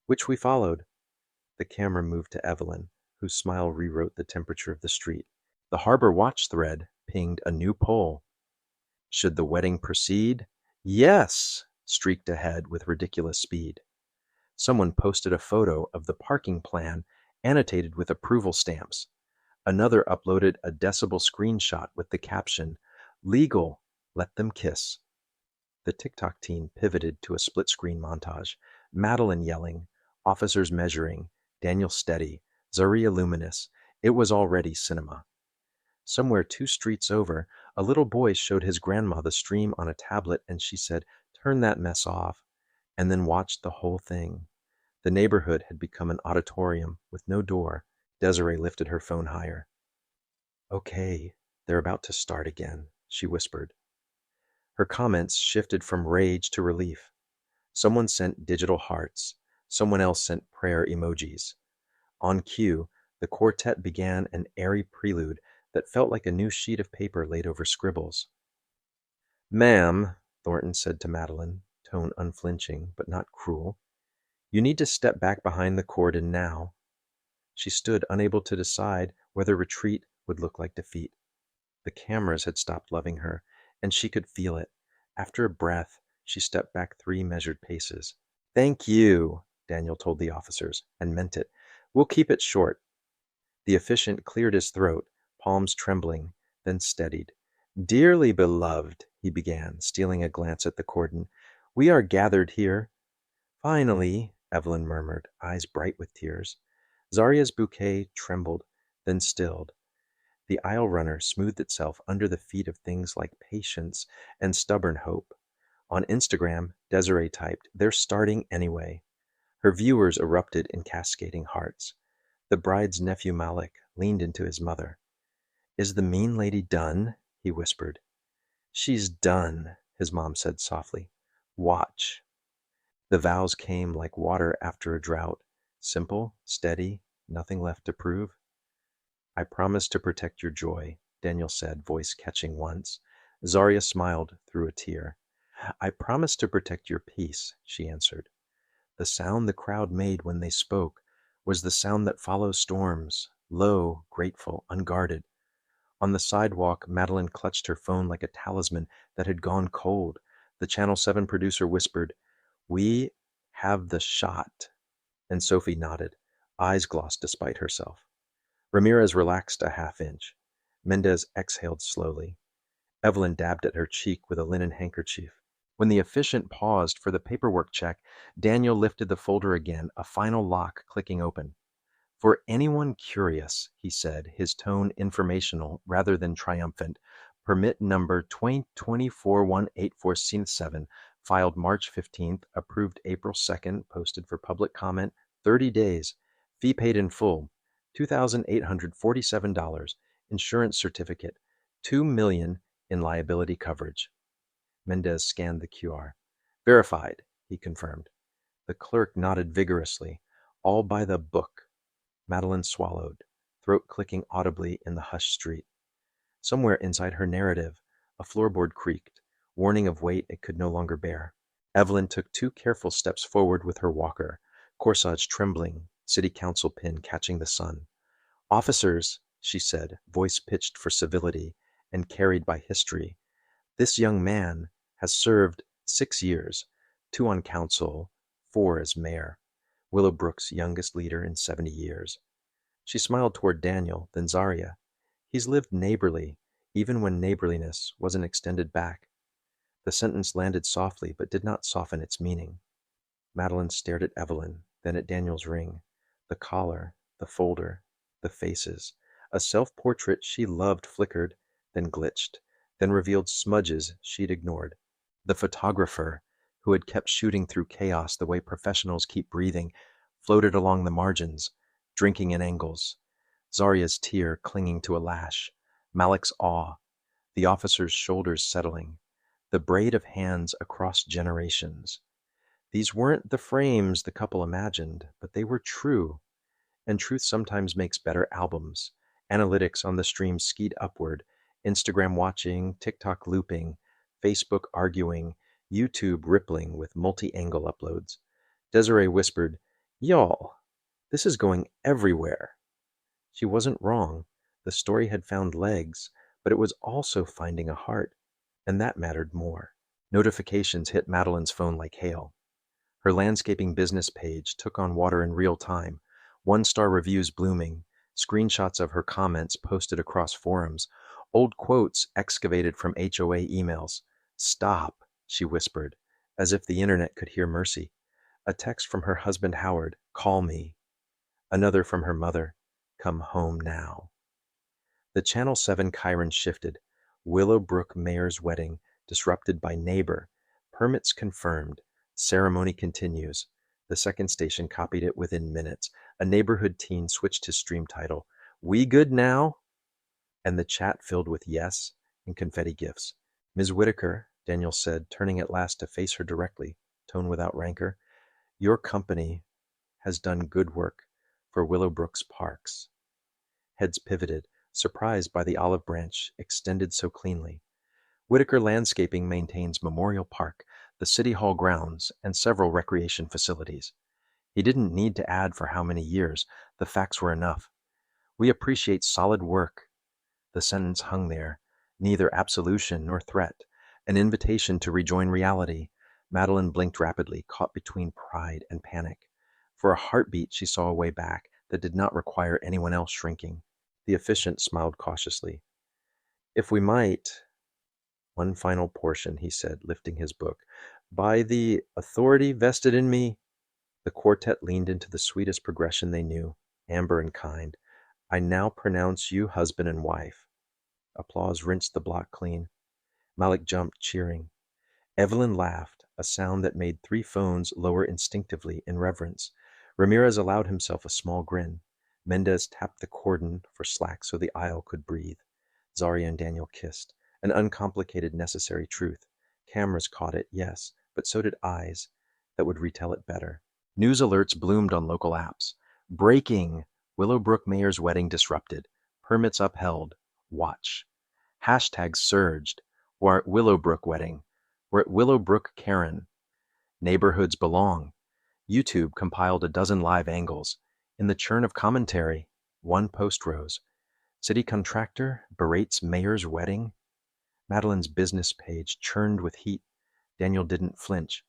which we followed. The camera moved to Evelyn, whose smile rewrote the temperature of the street. The Harbor Watch thread pinged a new poll. Should the wedding proceed? Yes, streaked ahead with ridiculous speed. Someone posted a photo of the parking plan annotated with approval stamps. Another uploaded a decibel screenshot with the caption, Legal, let them kiss. The TikTok team pivoted to a split-screen montage. Madeline yelling, officers measuring, Daniel steady, Zaria luminous. It was already cinema. Somewhere 2 streets over, a little boy showed his grandma the stream on a tablet, and she said, turn that mess off, and then watched the whole thing. The neighborhood had become an auditorium with no door. Desiree lifted her phone higher. Okay, they're about to start again, she whispered. Her comments shifted from rage to relief. Someone sent digital hearts. Someone else sent prayer emojis. On cue, the quartet began an airy prelude, that felt like a new sheet of paper laid over scribbles. "Ma'am," Thornton said to Madeline, tone unflinching but not cruel, "you need to step back behind the cordon now." She stood, unable to decide whether retreat would look like defeat. The cameras had stopped loving her, and she could feel it. After a breath, she stepped back 3 measured paces. "Thank you," Daniel told the officers, and meant it. "We'll keep it short." The officiant cleared his throat, palms trembling, then steadied. "Dearly beloved," he began, stealing a glance at the cordon, "we are gathered here—" "Finally," Evelyn murmured, eyes bright with tears. Zarya's bouquet trembled, then stilled. The aisle runner smoothed itself under the feet of things like patience and stubborn hope. On Instagram, Desiree typed, "They're starting anyway." Her viewers erupted in cascading hearts. The bride's nephew Malik leaned into his mother. "Is the mean lady done?" he whispered. "She's done," his mom said softly. "Watch." The vows came like water after a drought. Simple, steady, nothing left to prove. "I promise to protect your joy," Daniel said, voice catching once. Zarya smiled through a tear. "I promise to protect your peace," she answered. The sound the crowd made when they spoke was the sound that follows storms, low, grateful, unguarded. On the sidewalk, Madeline clutched her phone like a talisman that had gone cold. The Channel 7 producer whispered, "We have the shot," and Sophie nodded, eyes glossed despite herself. Ramirez relaxed a half inch. Mendez exhaled slowly. Evelyn dabbed at her cheek with a linen handkerchief. When the officiant paused for the paperwork check, Daniel lifted the folder again, a final lock clicking open. "For anyone curious," he said, his tone informational rather than triumphant, "permit number 2024-184-7, filed March 15th, approved April 2nd, posted for public comment, 30 days, fee paid in full, $2,847, insurance certificate, $2 million in liability coverage." Mendez scanned the QR. "Verified," he confirmed. The clerk nodded vigorously. "All by the book." Madeline swallowed, throat clicking audibly in the hushed street. Somewhere inside her narrative, a floorboard creaked, warning of weight it could no longer bear. Evelyn took 2 careful steps forward with her walker, corsage trembling, city council pin catching the sun. "Officers," she said, voice pitched for civility and carried by history, "this young man has served 6 years, 2 on council, 4 as mayor, Willowbrook's youngest leader in 70 years. She smiled toward Daniel, then Zarya. "He's lived neighborly, even when neighborliness wasn't extended back." The sentence landed softly, but did not soften its meaning. Madeline stared at Evelyn, then at Daniel's ring, the collar, the folder, the faces. A self-portrait she loved flickered, then glitched, then revealed smudges she'd ignored. The photographer, who had kept shooting through chaos the way professionals keep breathing, floated along the margins, drinking in angles. Zarya's tear clinging to a lash, Malik's awe, the officer's shoulders settling, the braid of hands across generations. These weren't the frames the couple imagined, but they were true. And truth sometimes makes better albums. Analytics on the stream skied upward, Instagram watching, TikTok looping, Facebook arguing, YouTube rippling with multi-angle uploads. Desiree whispered, "Y'all, this is going everywhere." She wasn't wrong. The story had found legs, but it was also finding a heart, and that mattered more. Notifications hit Madeline's phone like hail. Her landscaping business page took on water in real time, 1-star reviews blooming, screenshots of her comments posted across forums, old quotes excavated from HOA emails. "Stop," she whispered, as if the internet could hear mercy. A text from her husband Howard, "Call me." Another from her mother, "Come home now." The Channel 7 Chiron shifted. Willowbrook mayor's wedding disrupted by neighbor. Permits confirmed. Ceremony continues. The second station copied it within minutes. A neighborhood teen switched his stream title. "We good now?" And the chat filled with yes and confetti gifts. "Ms. Whitaker," Daniel said, turning at last to face her directly, tone without rancor, "your company has done good work for Willowbrook's parks." Heads pivoted. surprised by the olive branch extended so cleanly. Whitaker Landscaping maintains Memorial Park, the City Hall grounds, and several recreation facilities. He didn't need to add for how many years. The facts were enough. We appreciate solid work. The sentence hung there, neither absolution nor threat, an invitation to rejoin reality. Madeline blinked rapidly, caught between pride and panic. For a heartbeat, she saw a way back that did not require anyone else shrinking. The officiant smiled cautiously. If we might, one final portion, he said, lifting his book. By the authority vested in me. The quartet leaned into the sweetest progression they knew, amber and kind. I now pronounce you husband and wife. Applause rinsed the block clean. Malik jumped, cheering. Evelyn laughed, a sound that made 3 phones lower instinctively in reverence. Ramirez allowed himself a small grin. Mendez tapped the cordon for slack so the aisle could breathe. Zaria and Daniel kissed, an uncomplicated necessary truth. Cameras caught it, yes, but so did eyes that would retell it better. News alerts bloomed on local apps. Breaking! Willowbrook mayor's wedding disrupted. Permits upheld. Watch. Hashtags surged. We're at Willowbrook wedding. We're at Willowbrook Karen. Neighborhoods belong. YouTube compiled a dozen live angles. In the churn of commentary, one post rose. City contractor berates mayor's wedding. Madeline's business page churned with heat. Daniel didn't flinch.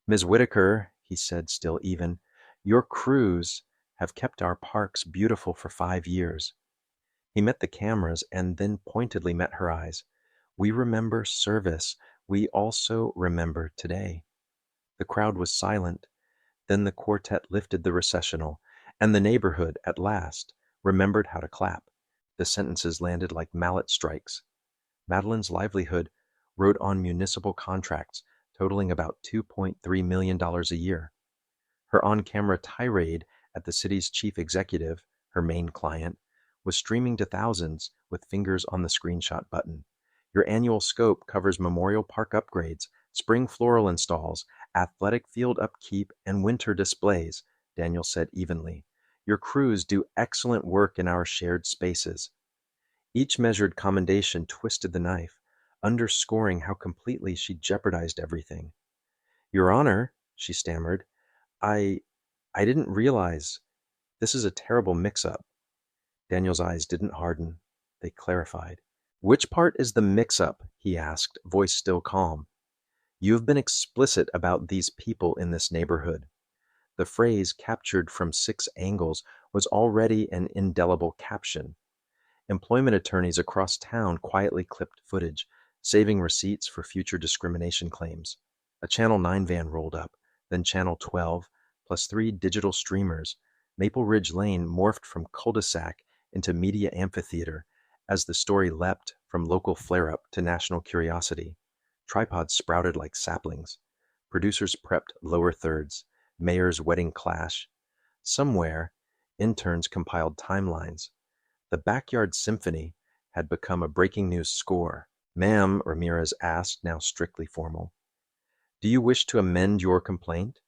Ms. Whitaker, he said, still even, your crews have kept our parks beautiful for 5 years. He met the cameras and then pointedly met her eyes. We remember service. We also remember today. The crowd was silent. Then the quartet lifted the recessional, and the neighborhood, at last, remembered how to clap. The sentences landed like mallet strikes. Madeline's livelihood rode on municipal contracts totaling about $2.3 million a year. Her on-camera tirade at the city's chief executive, her main client, was streaming to thousands with fingers on the screenshot button. Your annual scope covers Memorial Park upgrades, spring floral installs, athletic field upkeep, and winter displays, Daniel said evenly. Your crews do excellent work in our shared spaces. Each measured commendation twisted the knife, underscoring how completely she jeopardized everything. Your Honor, she stammered, I didn't realize. This is a terrible mix-up. Daniel's eyes didn't harden. They clarified. Which part is the mix-up? He asked, voice still calm. You have been explicit about these people in this neighborhood. The phrase, captured from 6 angles, was already an indelible caption. Employment attorneys across town quietly clipped footage, saving receipts for future discrimination claims. A Channel 9 van rolled up, then Channel 12, plus 3 digital streamers. Maple Ridge Lane morphed from cul-de-sac into media amphitheater as the story leapt from local flare-up to national curiosity. Tripods sprouted like saplings. Producers prepped lower thirds. Mayor's wedding clash. Somewhere, interns compiled timelines. The Backyard Symphony had become a breaking news score. Ma'am, Ramirez asked, now strictly formal, do you wish to amend your complaint?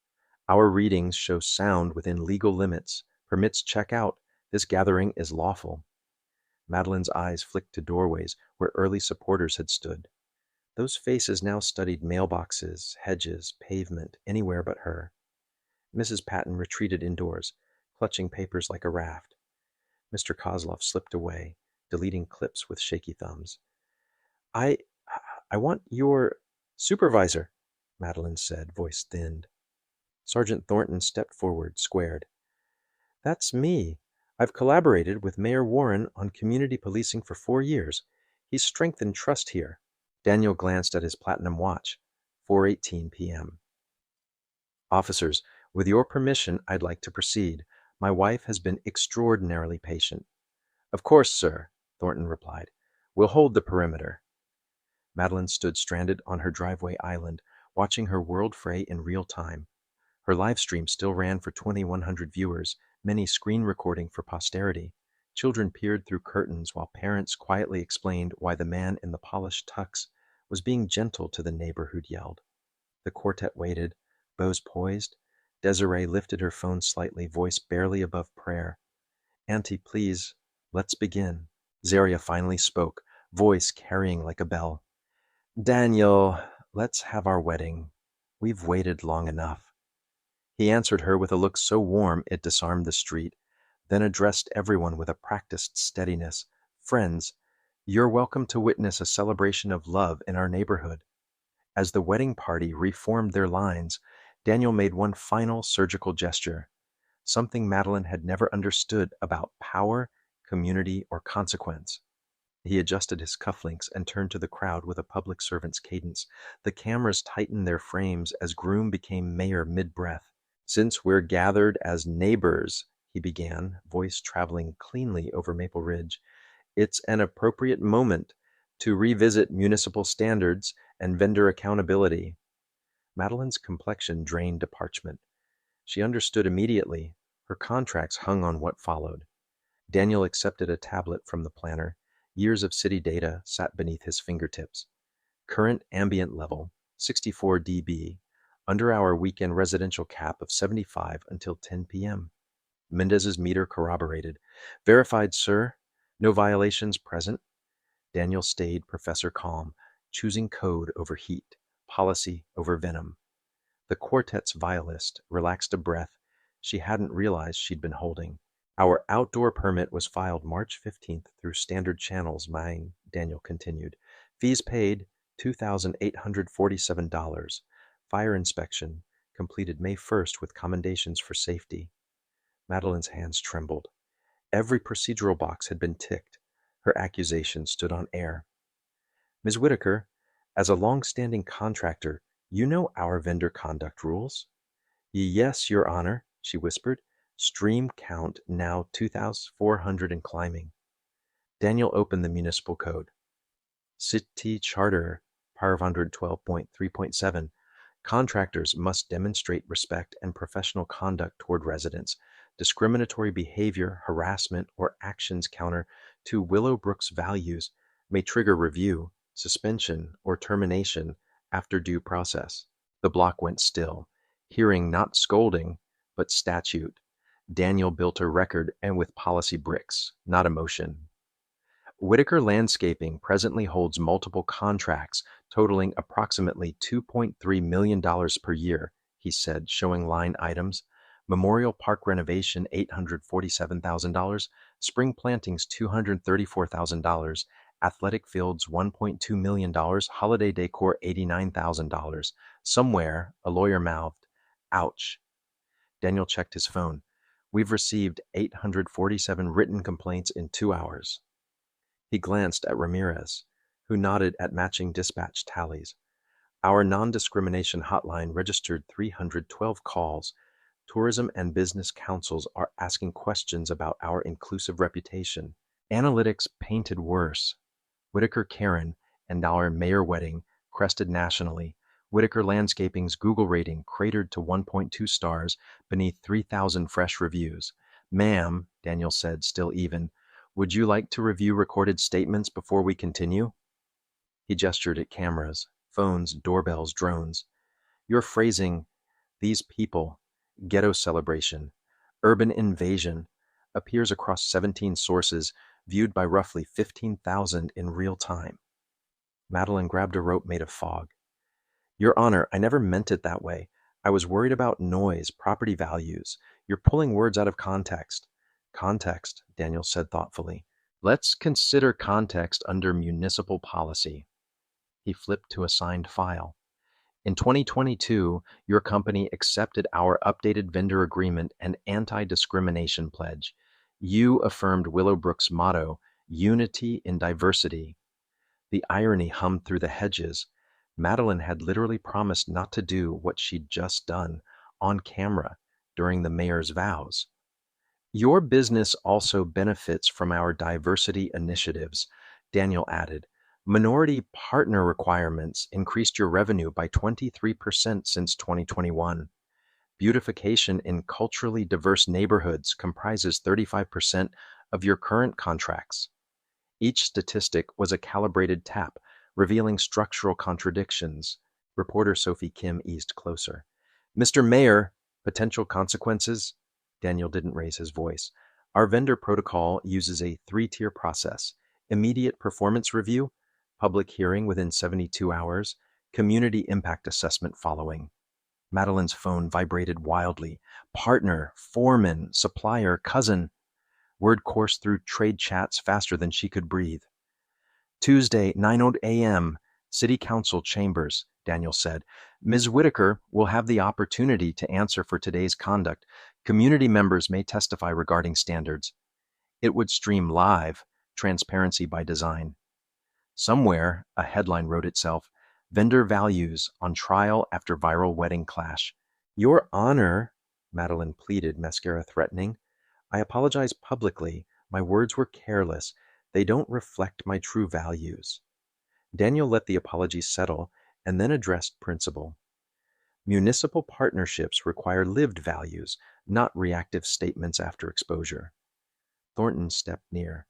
Our readings show sound within legal limits. Permits check out. This gathering is lawful. Madeline's eyes flicked to doorways where early supporters had stood. Those faces now studied mailboxes, hedges, pavement, anywhere but her. Mrs. Patton retreated indoors, clutching papers like a raft. Mr. Kozlov slipped away, deleting clips with shaky thumbs. I want your supervisor, Madeline said, voice thinned. Sergeant Thornton stepped forward, squared. That's me. I've collaborated with Mayor Warren on community policing for 4 years. He's strengthened trust here. Daniel glanced at his platinum watch. 4:18 p.m. Officers, with your permission, I'd like to proceed. My wife has been extraordinarily patient. Of course, sir, Thornton replied. We'll hold the perimeter. Madeline stood stranded on her driveway island, watching her world fray in real time. Her live stream still ran for 2,100 viewers, many screen recording for posterity. Children peered through curtains while parents quietly explained why the man in the polished tux was being gentle to the neighbor who'd yelled. The quartet waited, bows poised. Desiree lifted her phone slightly, voice barely above prayer. Auntie, please, let's begin. Zaria finally spoke, voice carrying like a bell. Daniel, let's have our wedding. We've waited long enough. He answered her with a look so warm it disarmed the street, then addressed everyone with a practiced steadiness. Friends, you're welcome to witness a celebration of love in our neighborhood. As the wedding party reformed their lines, Daniel made one final surgical gesture, something Madeline had never understood about power, community, or consequence. He adjusted his cufflinks and turned to the crowd with a public servant's cadence. The cameras tightened their frames as Groom became mayor mid-breath. Since we're gathered as neighbors, he began, voice traveling cleanly over Maple Ridge, it's an appropriate moment to revisit municipal standards and vendor accountability. Madeline's complexion drained to parchment. She understood immediately. Her contracts hung on what followed. Daniel accepted a tablet from the planner. Years of city data sat beneath his fingertips. Current ambient level, 64 dB, under our weekend residential cap of 75 until 10 p.m. Mendez's meter corroborated. Verified, sir. No violations present. Daniel stayed professor calm, choosing code over heat, policy over venom. The quartet's violist relaxed a breath she hadn't realized she'd been holding. Our outdoor permit was filed March 15th through standard channels, Daniel continued. Fees paid, $2,847. Fire inspection completed May 1st with commendations for safety. Madeline's hands trembled. Every procedural box had been ticked. Her accusation stood on air. Ms. Whitaker, as a long-standing contractor, you know our vendor conduct rules. Yes, Your Honor, she whispered. Stream count now 2,400 and climbing. Daniel opened the municipal code. City Charter, paragraph 112.3.7. Contractors must demonstrate respect and professional conduct toward residents. Discriminatory behavior, harassment, or actions counter to Willowbrook's values may trigger review, suspension, or termination after due process. The block went still, hearing not scolding, but statute. Daniel built a record and with policy bricks, not emotion. Whitaker Landscaping presently holds multiple contracts totaling approximately $2.3 million per year, he said, showing line items. Memorial Park renovation, $847,000. Spring plantings, $234,000. Athletic fields, $1.2 million. Holiday decor, $89,000. Somewhere, a lawyer mouthed, ouch. Daniel checked his phone. We've received 847 written complaints in 2 hours. He glanced at Ramirez, who nodded at matching dispatch tallies. Our non-discrimination hotline registered 312 calls. Tourism and business councils are asking questions about our inclusive reputation. Analytics painted worse. Whitaker Karen and our mayor wedding crested nationally. Whitaker Landscaping's Google rating cratered to 1.2 stars beneath 3,000 fresh reviews. Ma'am, Daniel said, still even, would you like to review recorded statements before we continue? He gestured at cameras, phones, doorbells, drones. Your phrasing, these people, ghetto celebration, urban invasion, appears across 17 sources, viewed by roughly 15,000 in real time. Madeline grabbed a rope made of fog. Your Honor, I never meant it that way. I was worried about noise, property values. You're pulling words out of context. Context, Daniel said thoughtfully. Let's consider context under municipal policy. He flipped to a signed file. In 2022, your company accepted our updated vendor agreement and anti-discrimination pledge. You affirmed Willowbrook's motto, unity in diversity. The irony hummed through the hedges. Madeline had literally promised not to do what she'd just done on camera during the mayor's vows. Your business also benefits from our diversity initiatives, Daniel added. Minority partner requirements increased your revenue by 23% since 2021. Beautification in culturally diverse neighborhoods comprises 35% of your current contracts. Each statistic was a calibrated tap, revealing structural contradictions. Reporter Sophie Kim eased closer. Mr. Mayor, potential consequences? Daniel didn't raise his voice. Our vendor protocol uses a 3-tier process. immediate performance review, public hearing within 72 hours, community impact assessment following. Madeline's phone vibrated wildly. Partner, foreman, supplier, cousin. Word coursed through trade chats faster than she could breathe. Tuesday, 9:00 a.m., City Council chambers, Daniel said. Ms. Whitaker will have the opportunity to answer for today's conduct. Community members may testify regarding standards. It would stream live, transparency by design. Somewhere, a headline wrote itself, Vendor Values on Trial After Viral Wedding Clash. Your Honor, Madeline pleaded, mascara threatening. I apologize publicly. My words were careless. They don't reflect my true values. Daniel let the apology settle and then addressed principle. Municipal partnerships require lived values, not reactive statements after exposure. Thornton stepped near.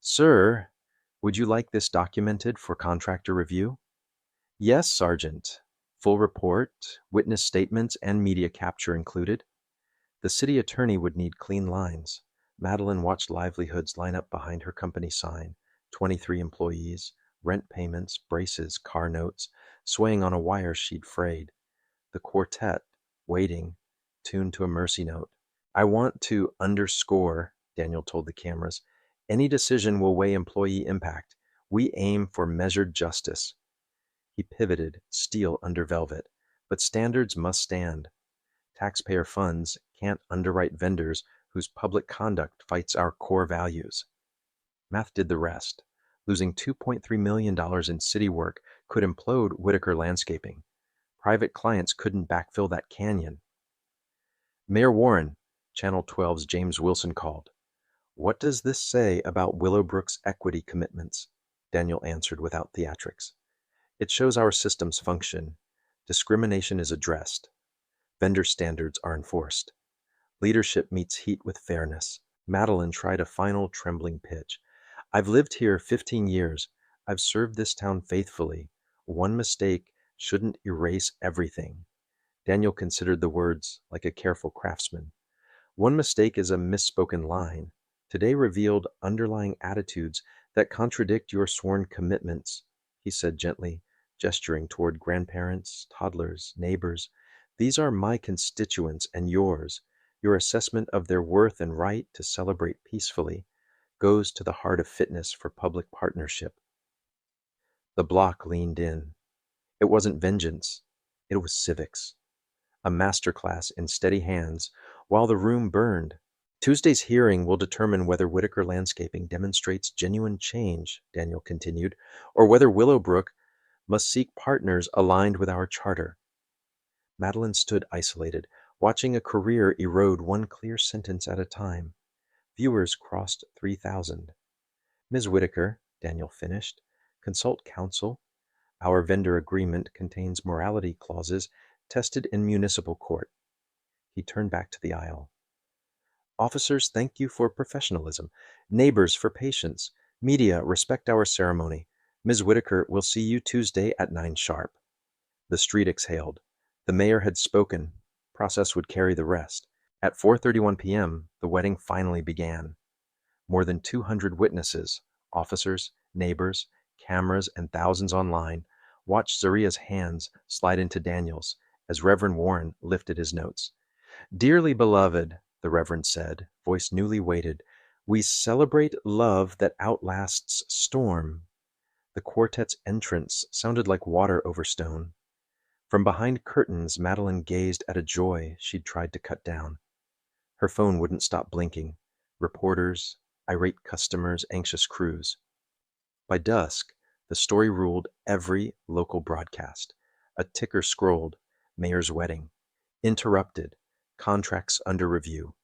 Sir, would you like this documented for contractor review? Yes, Sergeant. Full report, witness statements, and media capture included. The city attorney would need clean lines. Madeline watched livelihoods line up behind her company sign, 23 employees, rent payments, braces, car notes, swaying on a wire she'd frayed. The quartet, waiting, tuned to a mercy note. I want to underscore, Daniel told the cameras, any decision will weigh employee impact. We aim for measured justice. He pivoted, steel under velvet. But standards must stand. Taxpayer funds can't underwrite vendors whose public conduct fights our core values. Math did the rest. Losing $2.3 million in city work could implode Whitaker Landscaping. Private clients couldn't backfill that canyon. Mayor Warren, Channel 12's James Wilson called. What does this say about Willowbrook's equity commitments? Daniel answered without theatrics. It shows our system's function. Discrimination is addressed. Vendor standards are enforced. Leadership meets heat with fairness. Madeline tried a final trembling pitch. I've lived here 15 years. I've served this town faithfully. One mistake shouldn't erase everything. Daniel considered the words like a careful craftsman. One mistake is a misspoken line. Today revealed underlying attitudes that contradict your sworn commitments, he said gently, gesturing toward grandparents, toddlers, neighbors. These are my constituents and yours. Your assessment of their worth and right to celebrate peacefully goes to the heart of fitness for public partnership. The block leaned in. It wasn't vengeance. It was civics. A masterclass in steady hands while the room burned. Tuesday's hearing will determine whether Whitaker Landscaping demonstrates genuine change, Daniel continued, or whether Willowbrook must seek partners aligned with our charter. Madeline stood isolated, watching a career erode one clear sentence at a time. Viewers crossed 3,000. Ms. Whitaker, Daniel finished, consult counsel. Our vendor agreement contains morality clauses tested in municipal court. He turned back to the aisle. Officers, thank you for professionalism. Neighbors, for patience. Media, respect our ceremony. Ms. Whitaker will see you Tuesday at 9 sharp. The street exhaled. The mayor had spoken. Process would carry the rest. At 4:31 p.m., the wedding finally began. More than 200 witnesses, officers, neighbors, cameras, and thousands online, watched Zaria's hands slide into Daniel's as Reverend Warren lifted his notes. Dearly beloved, the Reverend said, voice newly weighted, we celebrate love that outlasts storm. The quartet's entrance sounded like water over stone. From behind curtains, Madeline gazed at a joy she'd tried to cut down. Her phone wouldn't stop blinking. Reporters, irate customers, anxious crews. By dusk, the story ruled every local broadcast. A ticker scrolled, Mayor's wedding. Interrupted, contracts under review.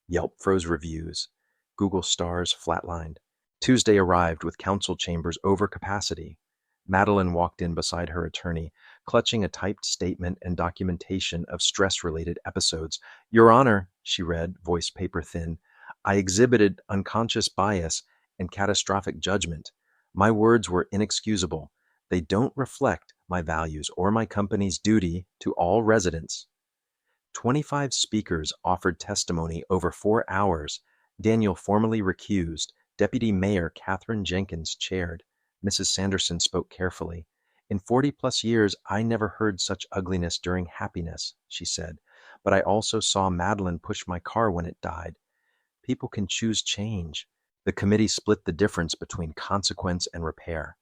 Yelp froze reviews. Google stars flatlined. Tuesday arrived with council chambers over capacity. Madeline walked in beside her attorney, clutching a typed statement and documentation of stress-related episodes. Your Honor, she read, voice paper thin, I exhibited unconscious bias and catastrophic judgment. My words were inexcusable. They don't reflect my values or my company's duty to all residents. 25 speakers offered testimony over 4 hours. Daniel formally recused, Deputy Mayor Catherine Jenkins chaired. Mrs. Sanderson spoke carefully. In 40-plus years, I never heard such ugliness during happiness, she said. But I also saw Madeline push my car when it died. People can choose change. The committee split the difference between consequence and repair.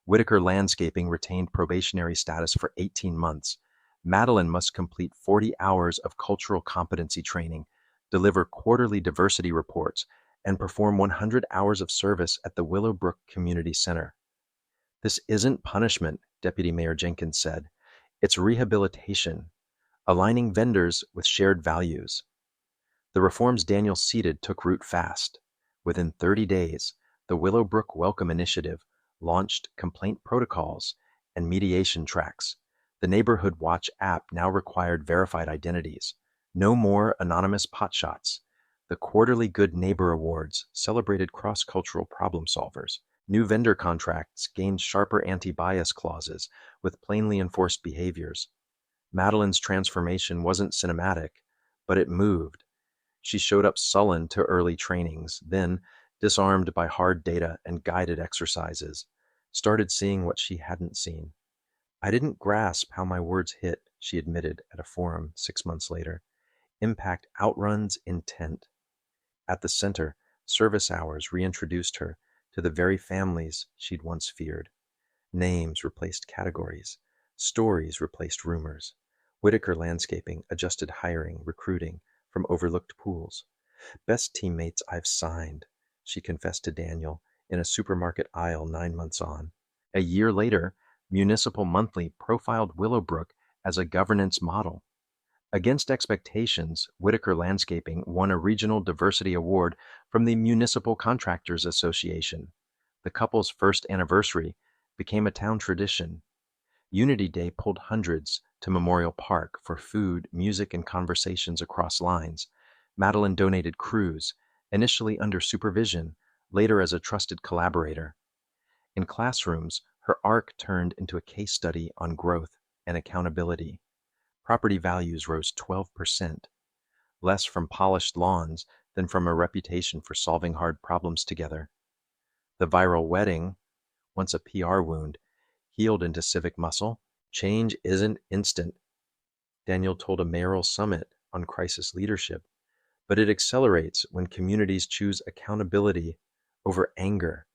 Whitaker Landscaping retained probationary status for 18 months. Madeline must complete 40 hours of cultural competency training, deliver quarterly diversity reports, and perform 100 hours of service at the Willowbrook Community Center. This isn't punishment, Deputy Mayor Jenkins said. It's rehabilitation, aligning vendors with shared values. The reforms Daniel seeded took root fast. Within 30 days, the Willowbrook Welcome Initiative launched complaint protocols and mediation tracks. The Neighborhood Watch app now required verified identities. No more anonymous potshots. The quarterly Good Neighbor Awards celebrated cross-cultural problem solvers. New vendor contracts gained sharper anti-bias clauses with plainly enforced behaviors. Madeline's transformation wasn't cinematic, but it moved. She showed up sullen to early trainings, then, disarmed by hard data and guided exercises, started seeing what she hadn't seen. I didn't grasp how my words hit, she admitted at a forum 6 months later. Impact outruns intent. At the center, service hours reintroduced her to the very families she'd once feared. Names replaced categories. Stories replaced rumors. Whitaker Landscaping adjusted hiring, recruiting from overlooked pools. Best teammates I've signed, she confessed to Daniel in a supermarket aisle 9 months on. A year later, Municipal Monthly profiled Willowbrook as a governance model. Against expectations, Whitaker Landscaping won a regional diversity award from the Municipal Contractors Association. The couple's first anniversary became a town tradition. Unity Day pulled hundreds to Memorial Park for food, music, and conversations across lines. Madeline donated crews, initially under supervision, later as a trusted collaborator. In classrooms, her arc turned into a case study on growth and accountability. Property values rose 12%, less from polished lawns than from a reputation for solving hard problems together. The viral wedding, once a PR wound, healed into civic muscle. Change isn't instant, Daniel told a mayoral summit on crisis leadership, but it accelerates when communities choose accountability over anger.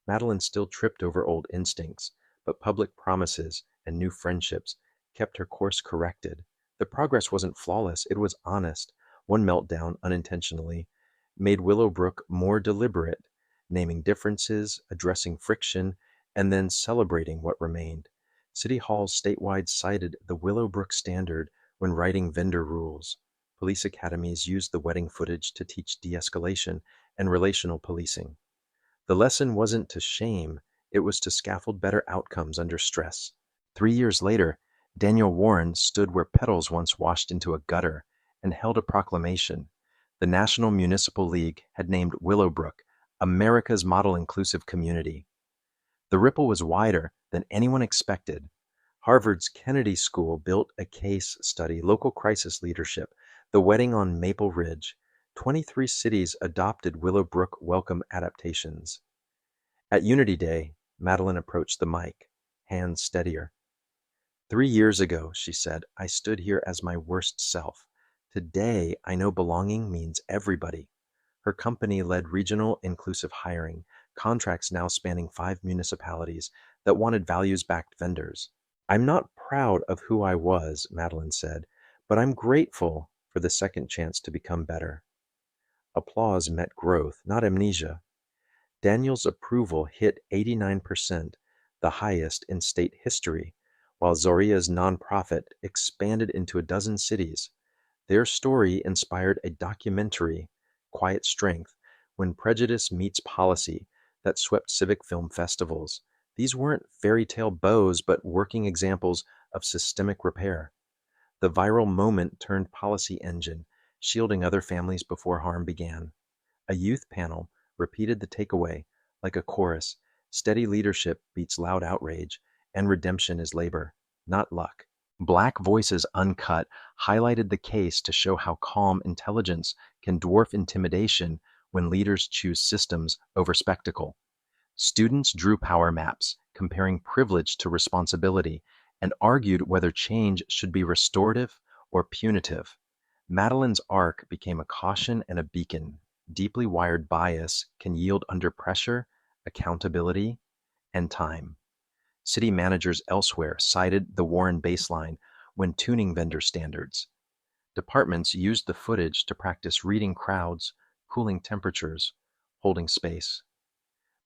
Madeline still tripped over old instincts, but public promises and new friendships kept her course corrected. The progress wasn't flawless, it was honest. One meltdown, unintentionally, made Willowbrook more deliberate, naming differences, addressing friction, and then celebrating what remained. City halls statewide cited the Willowbrook standard when writing vendor rules. Police academies used the wedding footage to teach de-escalation and relational policing. The lesson wasn't to shame, it was to scaffold better outcomes under stress. 3 years later, Daniel Warren stood where petals once washed into a gutter and held a proclamation. The National Municipal League had named Willowbrook America's Model Inclusive Community. The ripple was wider than anyone expected. Harvard's Kennedy School built a case study, local crisis leadership, the wedding on Maple Ridge. 23 cities adopted Willowbrook welcome adaptations. At Unity Day, Madeline approached the mic, hands steadier. 3 years ago, she said, I stood here as my worst self. Today, I know belonging means everybody. Her company led regional inclusive hiring, contracts now spanning 5 municipalities that wanted values-backed vendors. I'm not proud of who I was, Madeline said, but I'm grateful for the second chance to become better. Applause met growth, not amnesia. Daniel's approval hit 89%, the highest in state history, while Zoria's nonprofit expanded into a dozen cities. Their story inspired a documentary, Quiet Strength, When Prejudice Meets Policy, that swept civic film festivals. These weren't fairy tale bows, but working examples of systemic repair. The viral moment turned policy engine, shielding other families before harm began. A youth panel repeated the takeaway like a chorus: steady leadership beats loud outrage, and redemption is labor, not luck. Black Voices Uncut highlighted the case to show how calm intelligence can dwarf intimidation when leaders choose systems over spectacle. Students drew power maps, comparing privilege to responsibility, and argued whether change should be restorative or punitive. Madeline's arc became a caution and a beacon. Deeply wired bias can yield under pressure, accountability, and time. City managers elsewhere cited the Warren baseline when tuning vendor standards. Departments used the footage to practice reading crowds, cooling temperatures, holding space.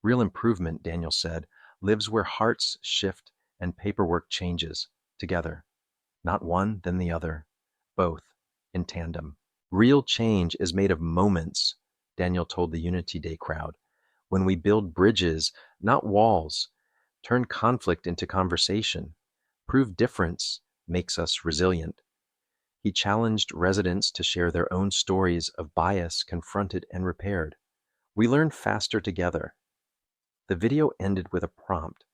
Real improvement, Daniel said, lives where hearts shift and paperwork changes together. Not one, then the other. Both, in tandem. Real change is made of moments, Daniel told the Unity Day crowd. When we build bridges, not walls, turn conflict into conversation, prove difference makes us resilient. He challenged residents to share their own stories of bias confronted and repaired. We learn faster together. The video ended with a prompt.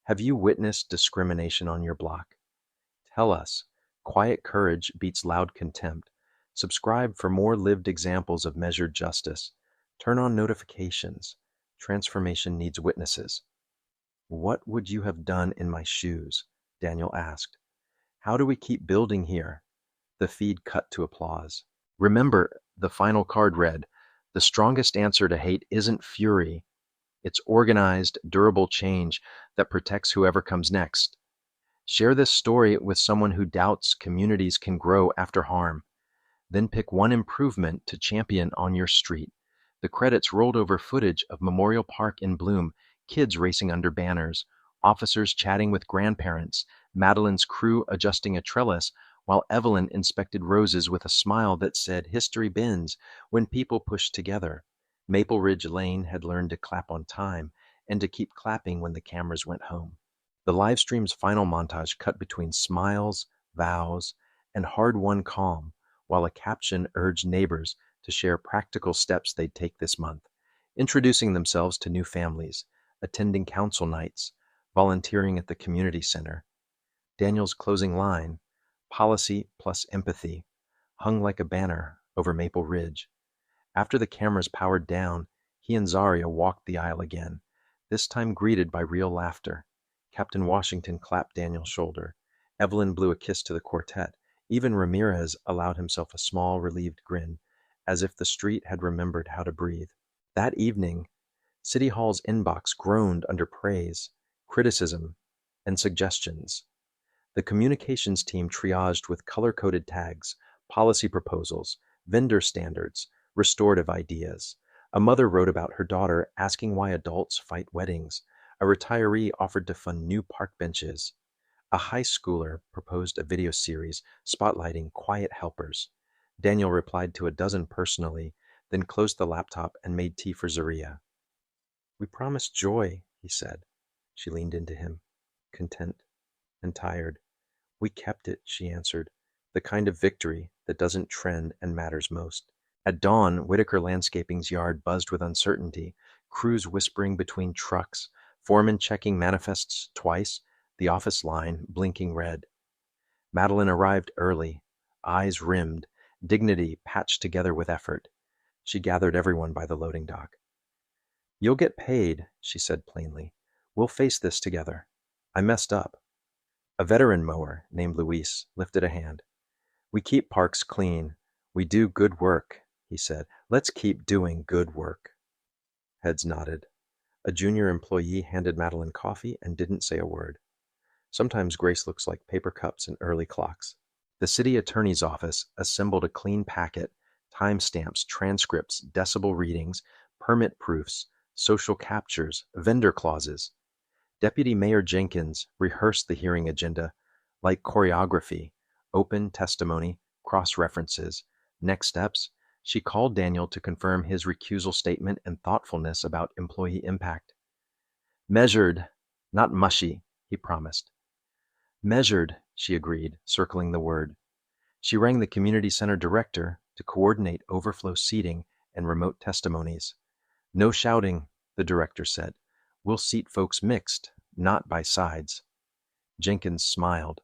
Have you witnessed discrimination on your block? Tell us. Quiet courage beats loud contempt. Subscribe for more lived examples of measured justice. Turn on notifications. Transformation needs witnesses. What would you have done in my shoes? Daniel asked. How do we keep building here? The feed cut to applause. Remember, the final card read, the strongest answer to hate isn't fury. It's organized, durable change that protects whoever comes next. Share this story with someone who doubts communities can grow after harm. Then pick one improvement to champion on your street. The credits rolled over footage of Memorial Park in bloom, kids racing under banners, officers chatting with grandparents, Madeline's crew adjusting a trellis, while Evelyn inspected roses with a smile that said, history bends when people push together. Maple Ridge Lane had learned to clap on time and to keep clapping when the cameras went home. The live stream's final montage cut between smiles, vows, and hard-won calm, while a caption urged neighbors to share practical steps they'd take this month, introducing themselves to new families, attending council nights, volunteering at the community center. Daniel's closing line, policy plus empathy, hung like a banner over Maple Ridge. After the cameras powered down, he and Zaria walked the aisle again, this time greeted by real laughter. Captain Washington clapped Daniel's shoulder. Evelyn blew a kiss to the quartet. Even Ramirez allowed himself a small, relieved grin, as if the street had remembered how to breathe. That evening, City Hall's inbox groaned under praise, criticism, and suggestions. The communications team triaged with color-coded tags, policy proposals, vendor standards, restorative ideas. A mother wrote about her daughter asking why adults fight weddings. A retiree offered to fund new park benches. A high schooler proposed a video series spotlighting quiet helpers. Daniel replied to a dozen personally, then closed the laptop and made tea for Zaria. We promised joy, he said. She leaned into him, content and tired. We kept it, she answered, the kind of victory that doesn't trend and matters most. At dawn, Whitaker Landscaping's yard buzzed with uncertainty, crews whispering between trucks, foremen checking manifests twice, the office line blinking red. Madeline arrived early, eyes rimmed, dignity patched together with effort. She gathered everyone by the loading dock. You'll get paid, she said plainly. We'll face this together. I messed up. A veteran mower named Luis lifted a hand. We keep parks clean. We do good work, he said. Let's keep doing good work. Heads nodded. A junior employee handed Madeline coffee and didn't say a word. Sometimes grace looks like paper cups and early clocks. The city attorney's office assembled a clean packet, timestamps, transcripts, decibel readings, permit proofs, social captures, vendor clauses. Deputy Mayor Jenkins rehearsed the hearing agenda like choreography, open testimony, cross-references. Next steps, she called Daniel to confirm his recusal statement and thoughtfulness about employee impact. Measured, not mushy, he promised. Measured, she agreed, circling the word. She rang the community center director to coordinate overflow seating and remote testimonies. No shouting, the director said. We'll seat folks mixed, not by sides. Jenkins smiled.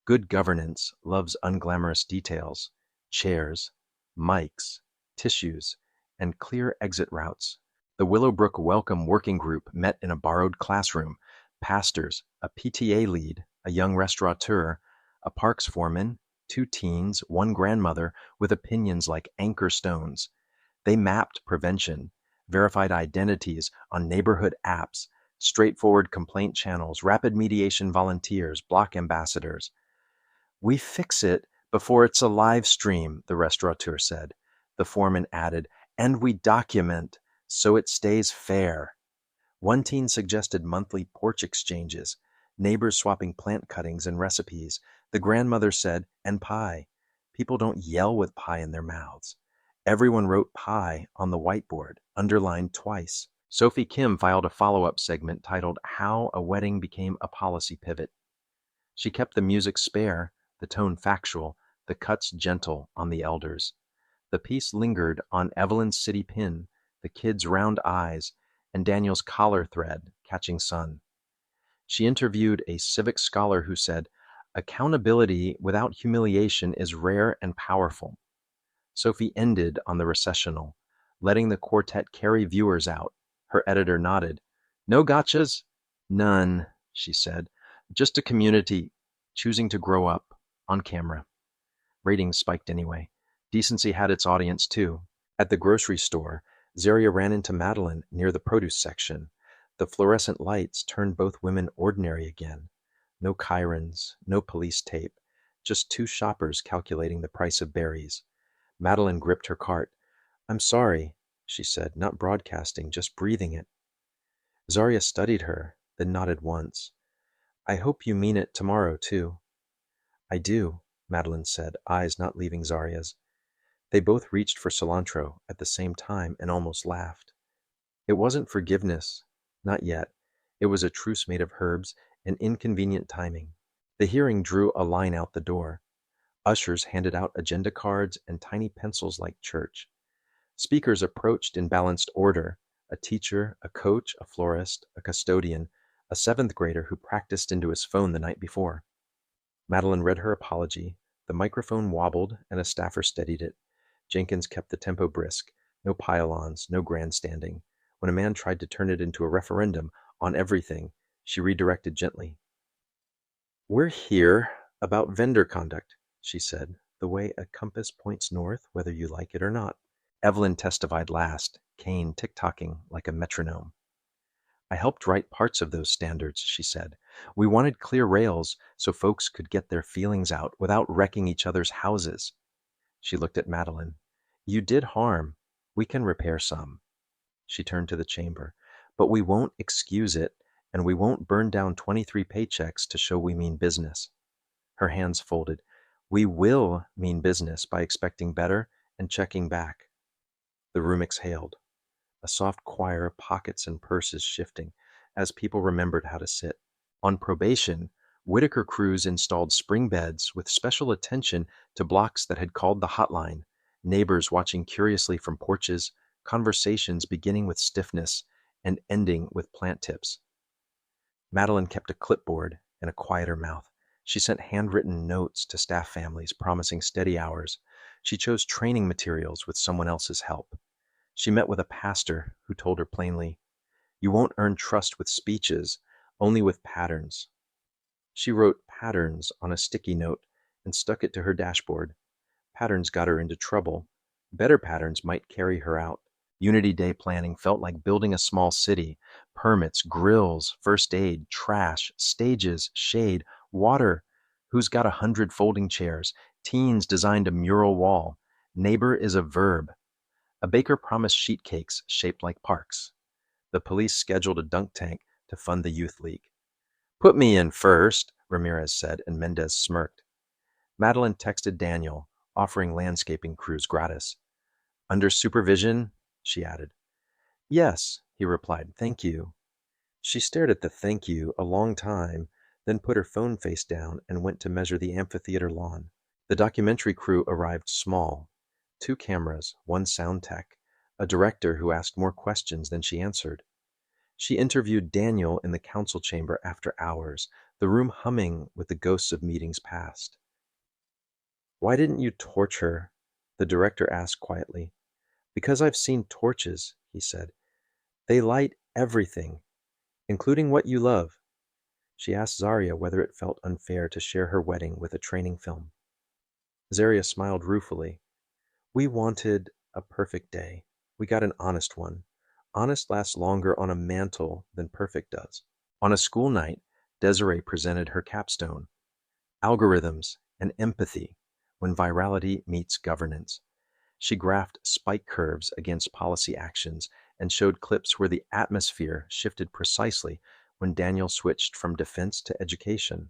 Good governance loves unglamorous details. Chairs, mics, tissues, and clear exit routes. The Willowbrook Welcome Working Group met in a borrowed classroom. Pastors, a PTA lead, a young restaurateur, a parks foreman, two teens, one grandmother with opinions like anchor stones. They mapped prevention, verified identities on neighborhood apps, straightforward complaint channels, rapid mediation volunteers, block ambassadors. We fix it before it's a live stream, the restaurateur said. The foreman added, and we document so it stays fair. One teen suggested monthly porch exchanges, neighbors swapping plant cuttings and recipes. The grandmother said, and pie. People don't yell with pie in their mouths. Everyone wrote pie on the whiteboard, underlined twice. Sophie Kim filed a follow-up segment titled How a Wedding Became a Policy Pivot. She kept the music spare, the tone factual, the cuts gentle on the elders. The piece lingered on Evelyn's city pin, the kids' round eyes, and Daniel's collar thread catching sun. She interviewed a civic scholar who said, accountability without humiliation is rare and powerful. Sophie ended on the recessional, letting the quartet carry viewers out. Her editor nodded. No gotchas? None, she said. Just a community choosing to grow up on camera. Ratings spiked anyway. Decency had its audience too. At the grocery store, Zaria ran into Madeline near the produce section. The fluorescent lights turned both women ordinary again. No chirons, no police tape, just two shoppers calculating the price of berries. Madeline gripped her cart. I'm sorry, she said, not broadcasting, just breathing it. Zaria studied her, then nodded once. I hope you mean it tomorrow, too. I do, Madeline said, eyes not leaving Zaria's. They both reached for cilantro at the same time and almost laughed. It wasn't forgiveness, not yet. It was a truce made of herbs and inconvenient timing. The hearing drew a line out the door. Ushers handed out agenda cards and tiny pencils like church. Speakers approached in balanced order, a teacher, a coach, a florist, a custodian, a seventh grader who practiced into his phone the night before. Madeline read her apology. The microphone wobbled and a staffer steadied it. Jenkins kept the tempo brisk. No pile-ons, no grandstanding. When a man tried to turn it into a referendum on everything, she redirected gently. We're here about vendor conduct, she said, the way a compass points north, whether you like it or not. Evelyn testified last, cane tick-tocking like a metronome. I helped write parts of those standards, she said. We wanted clear rails so folks could get their feelings out without wrecking each other's houses. She looked at Madeline. You did harm. We can repair some. She turned to the chamber. But we won't excuse it, and we won't burn down 23 paychecks to show we mean business. Her hands folded. We will mean business by expecting better and checking back. The room exhaled. A soft choir of pockets and purses shifting as people remembered how to sit. On probation, Whitaker crews installed spring beds with special attention to blocks that had called the hotline, neighbors watching curiously from porches, conversations beginning with stiffness and ending with plant tips. Madeline kept a clipboard and a quieter mouth. She sent handwritten notes to staff families promising steady hours. She chose training materials with someone else's help. She met with a pastor who told her plainly, you won't earn trust with speeches, only with patterns. She wrote patterns on a sticky note and stuck it to her dashboard. Patterns got her into trouble. Better patterns might carry her out. Unity Day planning felt like building a small city. Permits, grills, first aid, trash, stages, shade, water. Who's got 100 folding chairs? Teens designed a mural wall. Neighbor is a verb. A baker promised sheet cakes shaped like parks. The police scheduled a dunk tank to fund the youth league. Put me in first, Ramirez said, and Mendez smirked. Madeline texted Daniel, offering landscaping crews gratis. Under supervision, she added. Yes, he replied, thank you. She stared at the thank you a long time, then put her phone face down and went to measure the amphitheater lawn. The documentary crew arrived small. 2 cameras, 1 sound tech, a director who asked more questions than she answered. She interviewed Daniel in the council chamber after hours, the room humming with the ghosts of meetings past. Why didn't you torch her? The director asked quietly. Because I've seen torches, he said. They light everything, including what you love. She asked Zarya whether it felt unfair to share her wedding with a training film. Zarya smiled ruefully. We wanted a perfect day. We got an honest one. Honest lasts longer on a mantle than perfect does. On a school night, Desiree presented her capstone, Algorithms and Empathy when Virality Meets Governance. She graphed spike curves against policy actions and showed clips where the atmosphere shifted precisely when Daniel switched from defense to education.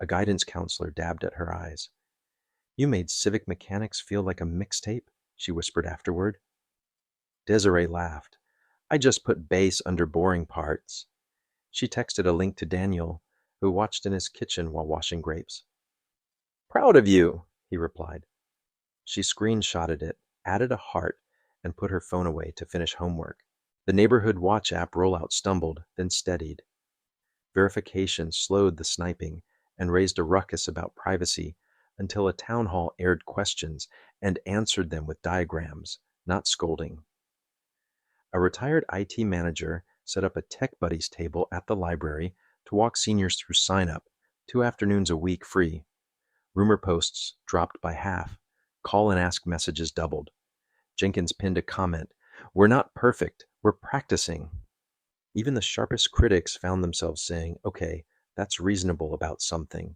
A guidance counselor dabbed at her eyes. You made civic mechanics feel like a mixtape, she whispered afterward. Desiree laughed. I just put bass under boring parts. She texted a link to Daniel, who watched in his kitchen while washing grapes. Proud of you, he replied. She screenshotted it, added a heart, and put her phone away to finish homework. The neighborhood watch app rollout stumbled, then steadied. Verification slowed the sniping and raised a ruckus about privacy until a town hall aired questions and answered them with diagrams, not scolding. A retired IT manager set up a Tech Buddies table at the library to walk seniors through sign-up, 2 afternoons a week free. Rumor posts dropped by half. Call and ask messages doubled. Jenkins pinned a comment, We're not perfect, we're practicing. Even the sharpest critics found themselves saying, okay, that's reasonable about something,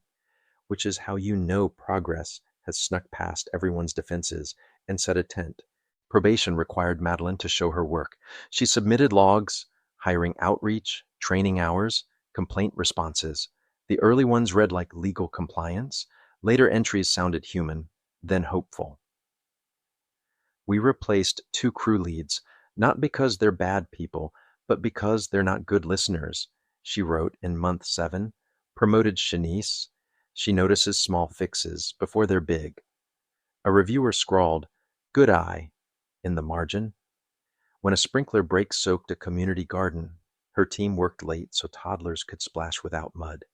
which is how you know progress has snuck past everyone's defenses and set a tent. Probation required Madeline to show her work. She submitted logs, hiring outreach, training hours, complaint responses. The early ones read like legal compliance. Later entries sounded human, then hopeful. We replaced 2 crew leads, not because they're bad people, but because they're not good listeners, she wrote in month 7. Promoted Shanice. She notices small fixes before they're big. A reviewer scrawled, good eye, in the margin. When a sprinkler break soaked a community garden, her team worked late so toddlers could splash without mud.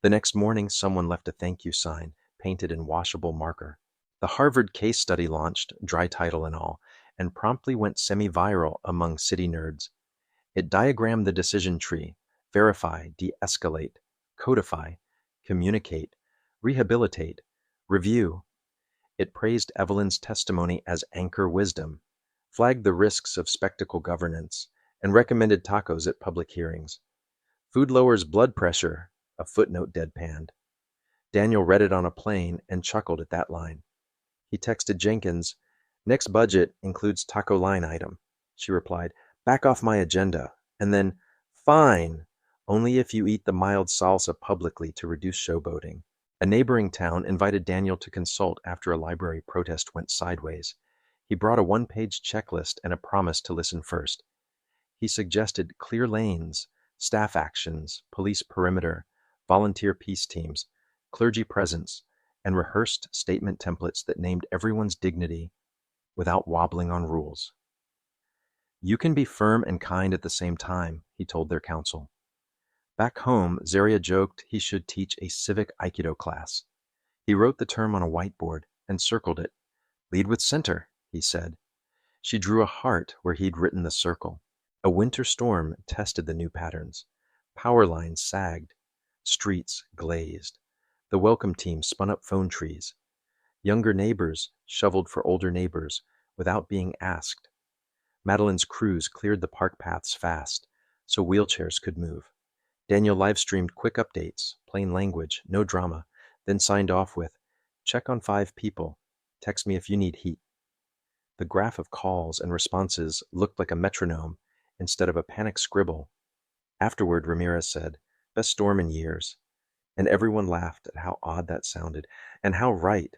The next morning, someone left a thank you sign, painted in washable marker. The Harvard case study launched, dry title and all, and promptly went semi-viral among city nerds. It diagrammed the decision tree, verify, de-escalate, codify, communicate, rehabilitate, review. It praised Evelyn's testimony as anchor wisdom, flagged the risks of spectacle governance, and recommended tacos at public hearings. Food lowers blood pressure, a footnote deadpanned. Daniel read it on a plane and chuckled at that line. He texted Jenkins, next budget includes taco line item. She replied, back off my agenda. And then, fine, only if you eat the mild salsa publicly to reduce showboating. A neighboring town invited Daniel to consult after a library protest went sideways. He brought a 1-page checklist and a promise to listen first. He suggested clear lanes, staff actions, police perimeter, volunteer peace teams, clergy presence, and rehearsed statement templates that named everyone's dignity without wobbling on rules. You can be firm and kind at the same time, he told their council. Back home, Zarya joked he should teach a civic aikido class. He wrote the term on a whiteboard and circled it. Lead with center, he said. She drew a heart where he'd written the circle. A winter storm tested the new patterns. Power lines sagged. Streets glazed. The welcome team spun up phone trees. Younger neighbors shoveled for older neighbors without being asked. Madeline's crews cleared the park paths fast so wheelchairs could move. Daniel live-streamed quick updates, plain language, no drama, then signed off with, check on 5 people. Text me if you need heat. The graph of calls and responses looked like a metronome instead of a panic scribble. Afterward, Ramirez said, best storm in years. And everyone laughed at how odd that sounded, and how right.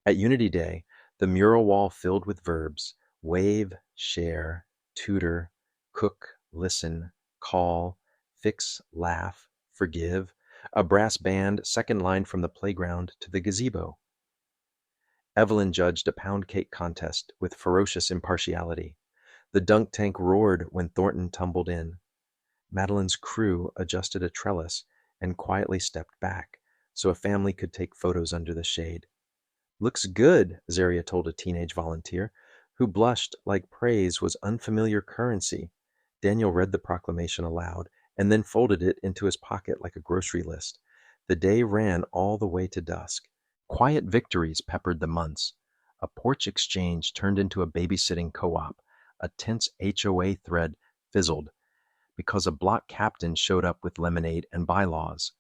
At Unity Day, the mural wall filled with verbs, wave, share, tutor, cook, listen, call, fix, laugh, forgive, a brass band, second line from the playground to the gazebo. Evelyn judged a pound cake contest with ferocious impartiality. The dunk tank roared when Thornton tumbled in. Madeline's crew adjusted a trellis and quietly stepped back so a family could take photos under the shade. Looks good, Zarya told a teenage volunteer, who blushed like praise was unfamiliar currency. Daniel read the proclamation aloud and then folded it into his pocket like a grocery list. The day ran all the way to dusk. Quiet victories peppered the months. A porch exchange turned into a babysitting co-op. A tense HOA thread fizzled because a block captain showed up with lemonade and bylaws.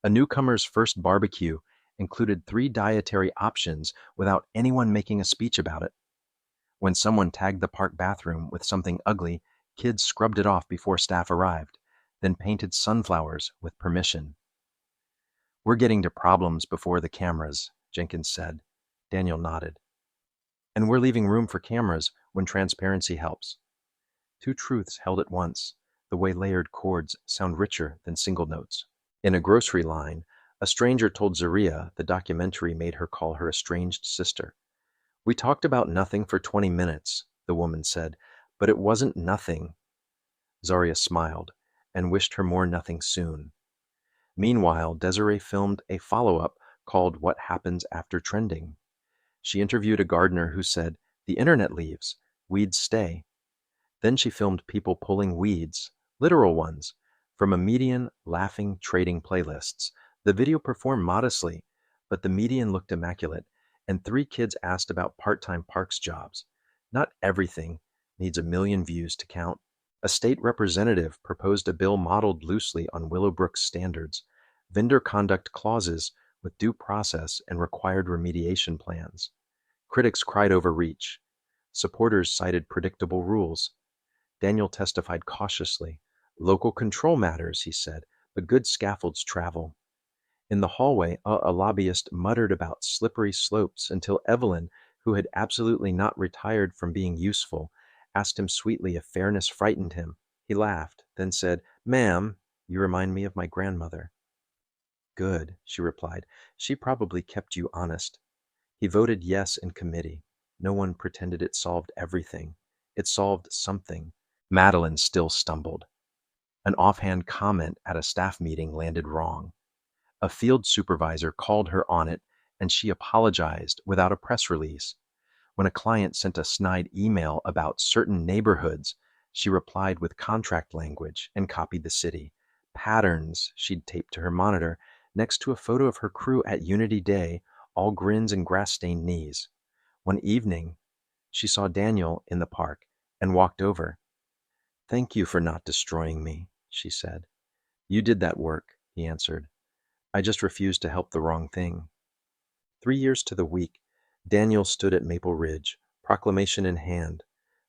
A newcomer's first barbecue included 3 dietary options without anyone making a speech about it. When someone tagged the park bathroom with something ugly, kids scrubbed it off before staff arrived, then painted sunflowers with permission. "We're getting to problems before the cameras," Jenkins said. Daniel nodded. "And we're leaving room for cameras when transparency helps." Two truths held at once, the way layered chords sound richer than single notes. In a grocery line, a stranger told Zaria the documentary made her call her estranged sister. "We talked about nothing for 20 minutes, the woman said, "but it wasn't nothing." Zaria smiled and wished her more nothing soon. Meanwhile, Desiree filmed a follow-up called What Happens After Trending. She interviewed a gardener who said, "The internet leaves, weeds stay." Then she filmed people pulling weeds, literal ones, from a median laughing trading playlists. The video performed modestly, but the median looked immaculate, and 3 kids asked about part-time parks jobs. Not everything needs 1 million views to count. A state representative proposed a bill modeled loosely on Willowbrook's standards, vendor conduct clauses with due process and required remediation plans. Critics cried overreach. Supporters cited predictable rules. Daniel testified cautiously. "Local control matters," he said, "but good scaffolds travel." In the hallway, a lobbyist muttered about slippery slopes until Evelyn, who had absolutely not retired from being useful, asked him sweetly if fairness frightened him. He laughed, then said, "Ma'am, you remind me of my grandmother." "Good," she replied. "She probably kept you honest." He voted yes in committee. No one pretended it solved everything. It solved something. Madeline still stumbled. An offhand comment at a staff meeting landed wrong. A field supervisor called her on it, and she apologized without a press release. When a client sent a snide email about certain neighborhoods, she replied with contract language and copied the city. Patterns she'd taped to her monitor, next to a photo of her crew at Unity Day, all grins and grass-stained knees. One evening, she saw Daniel in the park and walked over. "Thank you for not destroying me," she said. "You did that work," he answered. "I just refused to help the wrong thing." 3 years to the week, Daniel stood at Maple Ridge, proclamation in hand,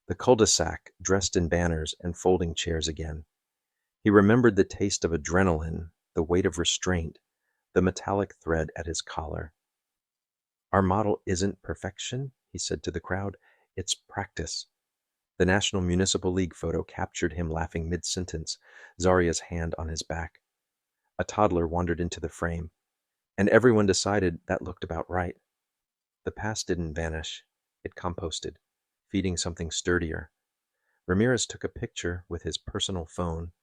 the cul-de-sac dressed in banners and folding chairs again. He remembered the taste of adrenaline, the weight of restraint, the metallic thread at his collar. "Our model isn't perfection," he said to the crowd. "It's practice." The National Municipal League photo captured him laughing mid-sentence, Zaria's hand on his back. A toddler wandered into the frame, and everyone decided that looked about right. The past didn't vanish. It composted, feeding something sturdier. Ramirez took a picture with his personal phone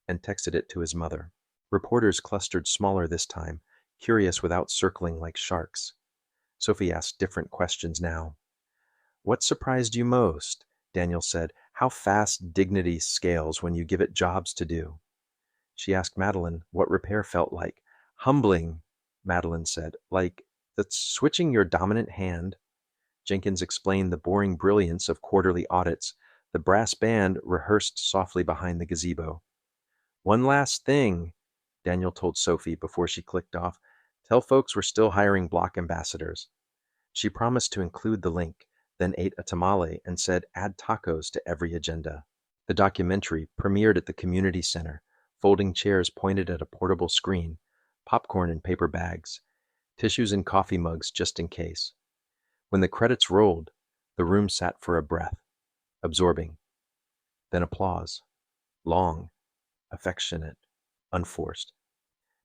and texted it to his mother. Reporters clustered smaller this time, curious without circling like sharks. Sophie asked different questions now. "What surprised you most?" Daniel said. "How fast dignity scales when you give it jobs to do." She asked Madeline what repair felt like. "Humbling," Madeline said, "like that's switching your dominant hand." Jenkins explained the boring brilliance of quarterly audits. The brass band rehearsed softly behind the gazebo. "One last thing," Daniel told Sophie before she clicked off. "Tell folks we're still hiring block ambassadors." She promised to include the link, then ate a tamale and said add tacos to every agenda. The documentary premiered at the community center, folding chairs pointed at a portable screen, popcorn in paper bags, tissues in coffee mugs just in case. When the credits rolled, the room sat for a breath, absorbing. Then applause. Long, affectionate, unforced.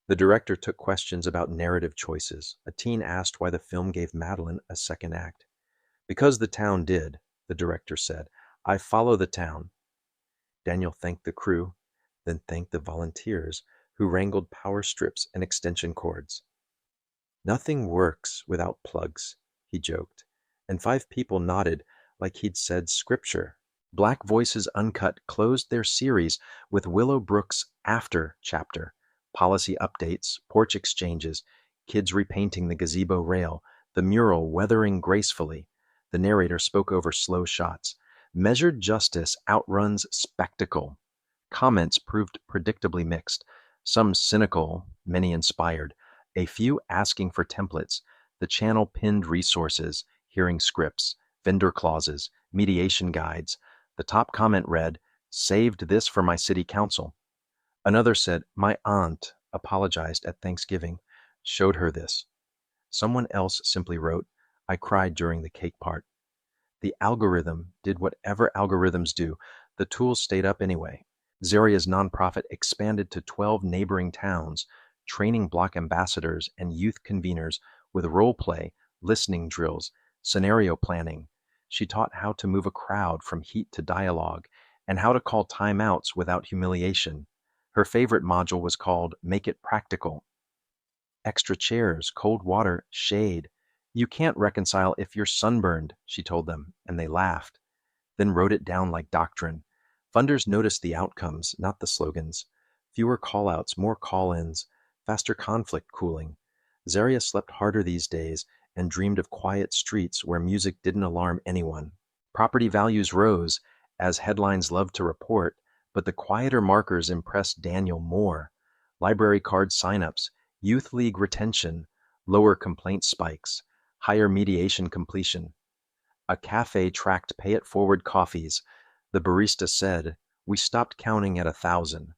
The director took questions about narrative choices. A teen asked why the film gave Madeline a second act. "Because the town did," the director said. "I follow the town." Daniel thanked the crew, then thanked the volunteers who wrangled power strips and extension cords. "Nothing works without plugs," he joked, and 5 people nodded like he'd said scripture. Black Voices Uncut closed their series with Willowbrook's After chapter, policy updates, porch exchanges, kids repainting the gazebo rail, the mural weathering gracefully. The narrator spoke over slow shots. Measured justice outruns spectacle. Comments proved predictably mixed, some cynical, many inspired, a few asking for templates. The channel pinned resources, hearing scripts, vendor clauses, mediation guides. The top comment read, "Saved this for my city council." Another said, "My aunt apologized at Thanksgiving, showed her this." Someone else simply wrote, "I cried during the cake part." The algorithm did whatever algorithms do. The tools stayed up anyway. Zaria's nonprofit expanded to 12 neighboring towns, training block ambassadors and youth conveners with role play, listening drills, scenario planning. She taught how to move a crowd from heat to dialogue and how to call timeouts without humiliation. Her favorite module was called Make It Practical. Extra chairs, cold water, shade. You can't reconcile if you're sunburned, she told them, and they laughed, then wrote it down like doctrine. Funders noticed the outcomes, not the slogans. Fewer callouts, more call-ins, faster conflict cooling. Zaria slept harder these days and dreamed of quiet streets where music didn't alarm anyone. Property values rose, as headlines loved to report, but the quieter markers impressed Daniel more. Library card signups, youth league retention, lower complaint spikes, higher mediation completion. A cafe tracked pay-it-forward coffees. The barista said, "We stopped counting at 1,000.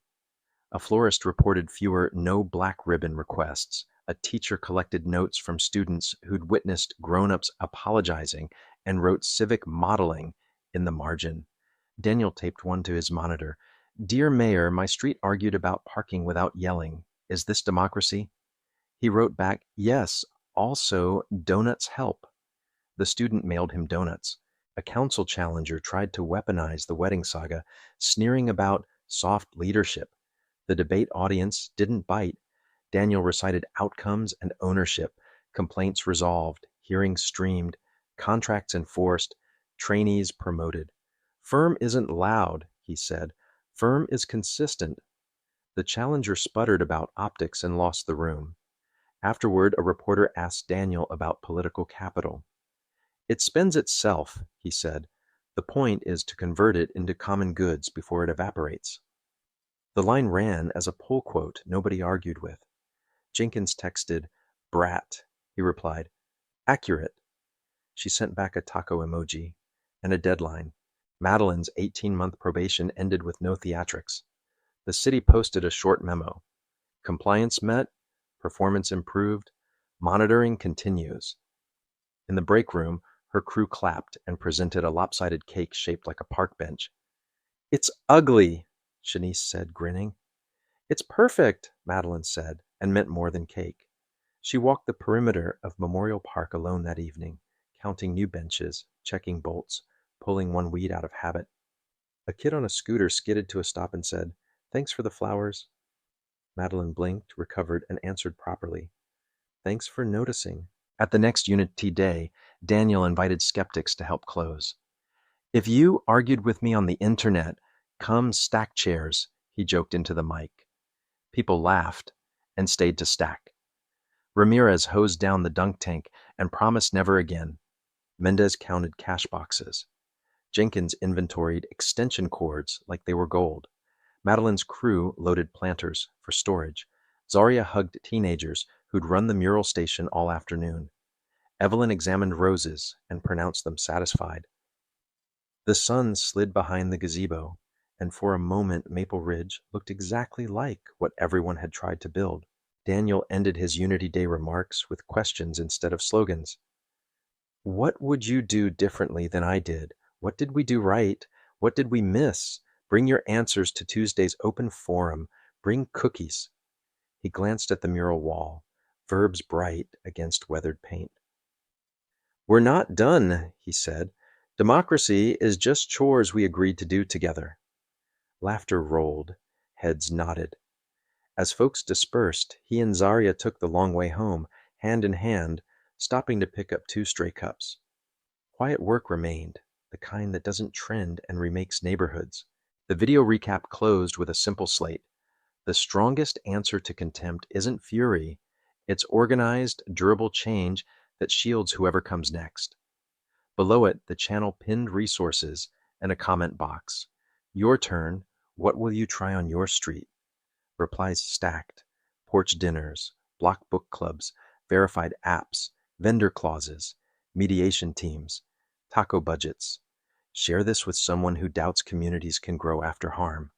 A florist reported fewer no black ribbon requests. A teacher collected notes from students who'd witnessed grown-ups apologizing and wrote civic modeling in the margin. Daniel taped one to his monitor. "Dear Mayor, my street argued about parking without yelling. Is this democracy?" He wrote back, "Yes, also donuts help." The student mailed him donuts. A council challenger tried to weaponize the wedding saga, sneering about soft leadership. The debate audience didn't bite. Daniel recited outcomes and ownership, complaints resolved, hearings streamed, contracts enforced, trainees promoted. "Firm isn't loud," he said. "Firm is consistent." The challenger sputtered about optics and lost the room. Afterward, a reporter asked Daniel about political capital. "It spends itself," he said. "The point is to convert it into common goods before it evaporates." The line ran as a pull quote nobody argued with. Jenkins texted, "Brat." He replied, "Accurate." She sent back a taco emoji and a deadline. Madeline's 18-month probation ended with no theatrics. The city posted a short memo. Compliance met, performance improved, monitoring continues. In the break room, her crew clapped and presented a lopsided cake shaped like a park bench. "It's ugly," Shanice said, grinning. "It's perfect," Madeline said, and meant more than cake. She walked the perimeter of Memorial Park alone that evening, counting new benches, checking bolts, pulling one weed out of habit. A kid on a scooter skidded to a stop and said, "Thanks for the flowers." Madeline blinked, recovered, and answered properly, "Thanks for noticing." At the next Unity Day, Daniel invited skeptics to help close. "If you argued with me on the internet, come stack chairs," he joked into the mic. People laughed and stayed to stack. Ramirez hosed down the dunk tank and promised never again. Mendez counted cash boxes. Jenkins inventoried extension cords like they were gold. Madeline's crew loaded planters for storage. Zaria hugged teenagers who'd run the mural station all afternoon. Evelyn examined roses and pronounced them satisfied. The sun slid behind the gazebo, and for a moment Maple Ridge looked exactly like what everyone had tried to build. Daniel ended his Unity Day remarks with questions instead of slogans. "What would you do differently than I did? What did we do right? What did we miss? Bring your answers to Tuesday's open forum. Bring cookies." He glanced at the mural wall, verbs bright against weathered paint. "We're not done," he said. "Democracy is just chores we agreed to do together." Laughter rolled, heads nodded. As folks dispersed, he and Zaria took the long way home, hand in hand, stopping to pick up 2 stray cups. Quiet work remained. the kind that doesn't trend and remakes neighborhoods. The video recap closed with a simple slate. The strongest answer to contempt isn't fury, it's organized, durable change that shields whoever comes next. Below it, the channel pinned resources and a comment box. Your turn. What will you try on your street? Replies stacked. Porch dinners, block book clubs, verified apps, vendor clauses, mediation teams, taco budgets. Share this with someone who doubts communities can grow after harm,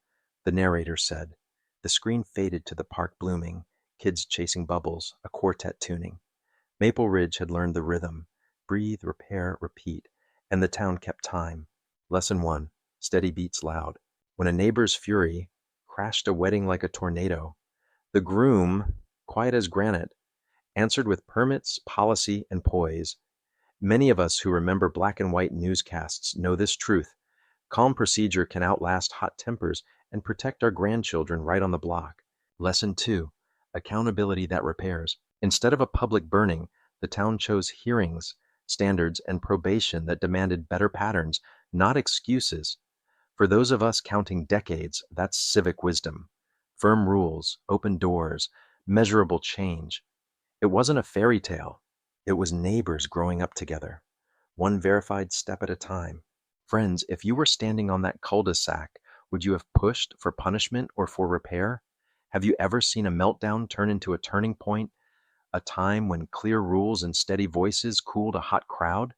the narrator said. The screen faded to the park blooming, kids chasing bubbles, a quartet tuning. Maple Ridge had learned the rhythm: breathe, repair, repeat, and the town kept time. Lesson 1: steady beats loud. When a neighbor's fury crashed a wedding like a tornado, the groom, quiet as granite, answered with permits, policy, and poise. Many of us who remember black and white newscasts know this truth. Calm procedure can outlast hot tempers and protect our grandchildren right on the block. Lesson 2: accountability that repairs. Instead of a public burning, the town chose hearings, standards, and probation that demanded better patterns, not excuses. For those of us counting decades, that's civic wisdom. Firm rules, open doors, measurable change. It wasn't a fairy tale. It was neighbors growing up together, one verified step at a time. Friends, if you were standing on that cul-de-sac, would you have pushed for punishment or for repair? Have you ever seen a meltdown turn into a turning point, a time when clear rules and steady voices cooled a hot crowd?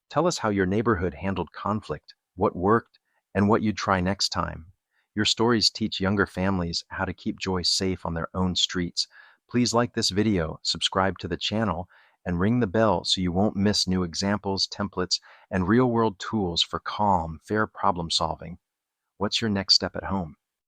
Tell us how your neighborhood handled conflict, what worked, and what you'd try next time. Your stories teach younger families how to keep joy safe on their own streets. Please like this video, subscribe to the channel, and ring the bell so you won't miss new examples, templates, and real-world tools for calm, fair problem solving. What's your next step at home?